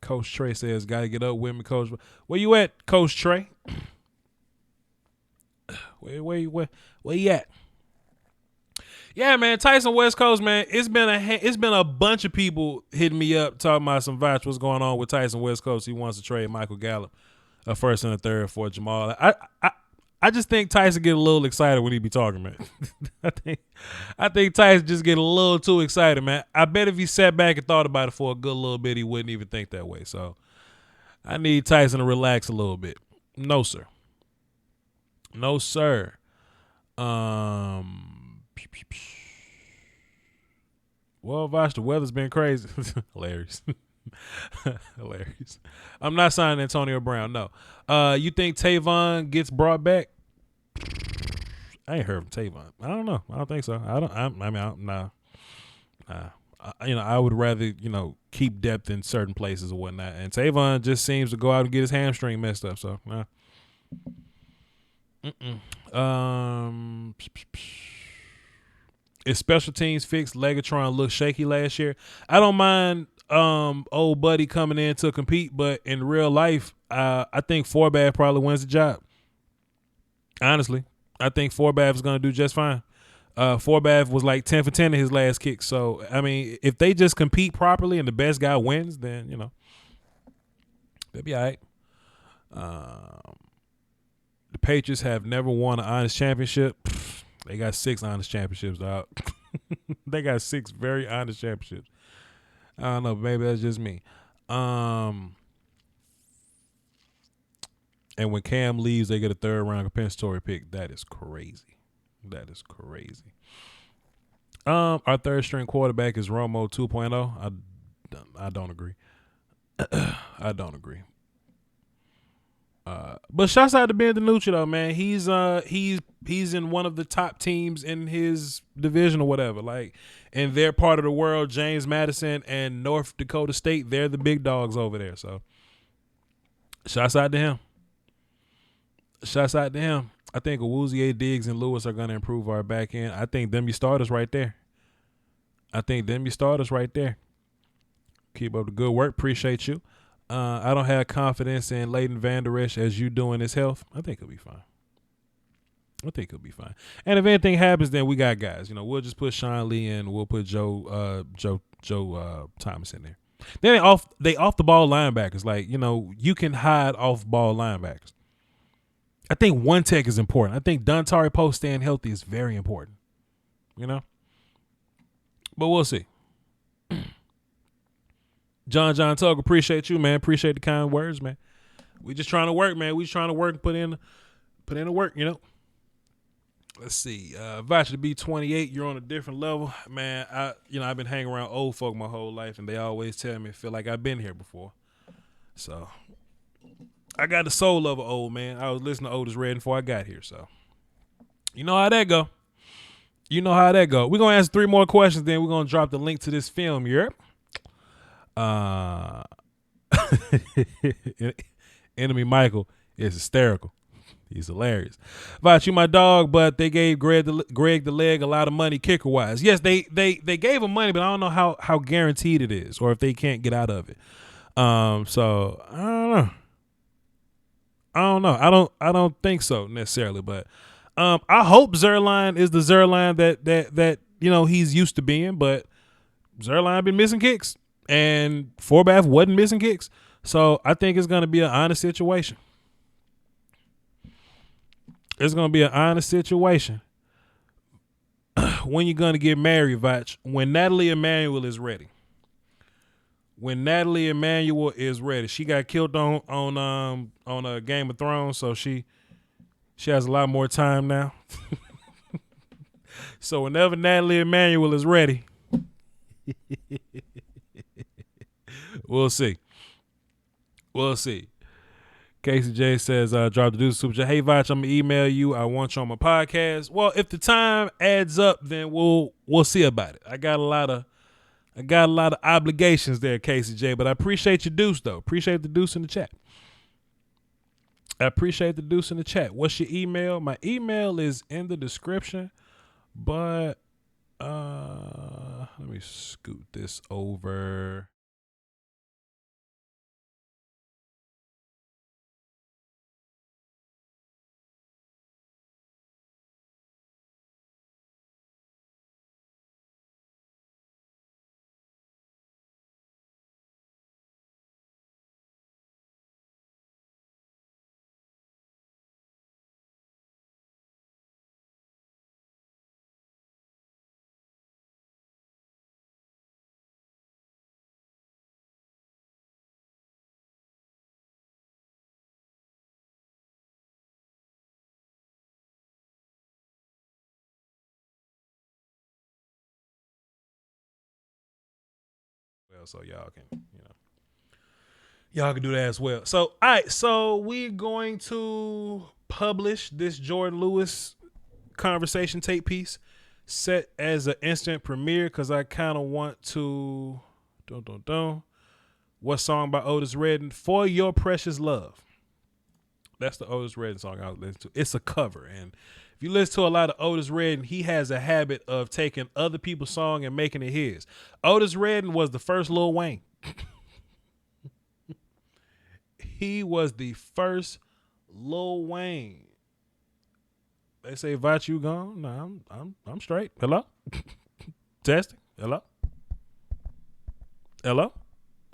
Coach Trey says, "Gotta get up with me, Coach." Where you at, Coach Trey? Where you at? Yeah, man. Tyson West Coast, man. It's been a bunch of people hitting me up talking about some Voch. What's going on with Tyson West Coast? He wants to trade Michael Gallup, a first and a third for Jamal. I just think Tyson get a little excited when he be talking, man. I think Tyson just get a little too excited, man. I bet if he sat back and thought about it for a good little bit, he wouldn't even think that way. So I need Tyson to relax a little bit. No, sir. No, sir. Well, Voch, the weather's been crazy. Hilarious. Hilarious. I'm not signing Antonio Brown. No. You think Tavon gets brought back? I ain't heard from Tavon. I don't know. I don't think so. I would rather, keep depth in certain places or whatnot. And Tavon just seems to go out and get his hamstring messed up. So, nah. Is special teams fixed? Legatron looked shaky last year. I don't mind old buddy coming in to compete, but in real life, I think Forbath probably wins the job. Honestly, I think Forbath is going to do just fine. Forbath was like 10 for 10 in his last kick. So, I mean, if they just compete properly and the best guy wins, then, they'll be all right. The Patriots have never won an honest championship. They got 6 honest championships, dog. They got 6 very honest championships. I don't know, maybe that's just me. And when Cam leaves, they get a 3rd round compensatory pick. That is crazy. Our third string quarterback is Romo 2.0. I don't agree. I don't agree. But shouts out to Ben DiNucci though, man. He's in one of the top teams in his division or whatever. Like in their part of the world, James Madison and North Dakota State, they're the big dogs over there. So shouts out to him. I think Awuzie, Diggs, and Lewis are going to improve our back end. I think them your starters right there. Keep up the good work. Appreciate you. I don't have confidence in Leighton Van Der Esch as you do in his health. I think he'll be fine. And if anything happens, then we got guys. We'll just put Sean Lee in. We'll put Joe Thomas in there. Then they off the ball linebackers. Like, you can hide off ball linebackers. I think one tech is important. I think Dontari Poe staying healthy is very important. But we'll see. John Tugg, appreciate you, man. Appreciate the kind words, man. We just trying to work, man. We just trying to work and put in the work, Let's see. Voch to be 28, you're on a different level. Man, I've been hanging around old folk my whole life, and they always tell me I feel like I've been here before. So I got the soul of an old man. I was listening to Otis Redding before I got here, so you know how that go. We're gonna answer 3 more questions, then we're gonna drop the link to this film, Enemy Michael is hysterical. He's hilarious. Voch, you my dog, but they gave Greg the leg a lot of money kicker wise. Yes, they gave him money, but I don't know how guaranteed it is, or if they can't get out of it. So I don't know. I don't know. I don't think so necessarily, but I hope Zuerlein is the Zuerlein that he's used to being, but Zuerlein been missing kicks, and Forbath wasn't missing kicks, so I think it's gonna be an honest situation. It's gonna be an honest situation. When you gonna get married, Voch? When Natalie Emanuel is ready. When Natalie Emanuel is ready, she got killed on a Game of Thrones, so she has a lot more time now. So whenever Natalie Emanuel is ready, we'll see. We'll see. Casey J says, drop the deuce super chat. Hey Voch, I'm gonna email you. I want you on my podcast. Well, if the time adds up, then we'll see about it. I got a lot of obligations there, Casey J, but I appreciate your deuce though. Appreciate the deuce in the chat. What's your email? My email is in the description, but let me scoot this over. So y'all can do that as well. So all right, so we're going to publish this Jordan Lewis conversation tape piece set as an instant premiere because I kind of want to what song by Otis Redding? For Your Precious Love. That's the Otis Redding song I was listening to. It's a cover, and if you listen to a lot of Otis Redding, he has a habit of taking other people's song and making it his. Otis Redding was the first Lil Wayne. He was the first Lil Wayne. They say, Voch, you gone? No, I'm straight. Hello? Testing. Hello?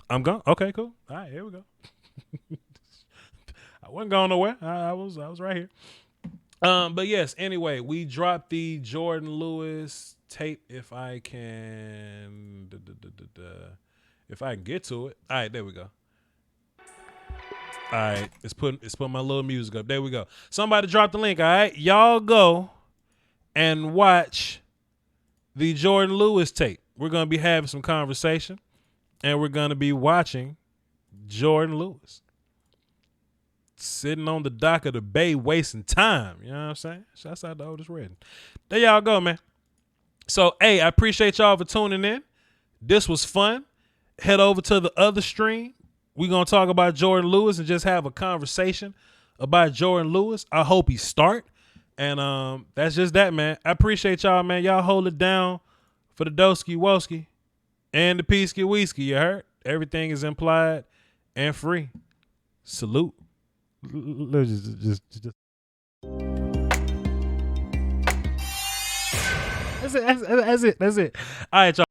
I'm gone. Okay, cool. All right, here we go. I wasn't going nowhere. I was right here. But yes, anyway, we dropped the Jordan Lewis tape if I can get to it. All right, there we go. All right, it's putting my little music up. There we go. Somebody drop the link, all right? Y'all go and watch the Jordan Lewis tape. We're going to be having some conversation, and we're going to be watching Jordan Lewis sitting on the dock of the bay wasting time. You know what I'm saying? Shouts out to Otis Redding. There y'all go, man. So, hey, I appreciate y'all for tuning in. This was fun. Head over to the other stream. We're going to talk about Jordan Lewis and just have a conversation about Jordan Lewis. I hope he start. And that's just that, man. I appreciate y'all, man. Y'all hold it down for the Doski Woski and the Peasky Whiskey. You heard? Everything is implied and free. Salute. Just. That's it. All right, y'all.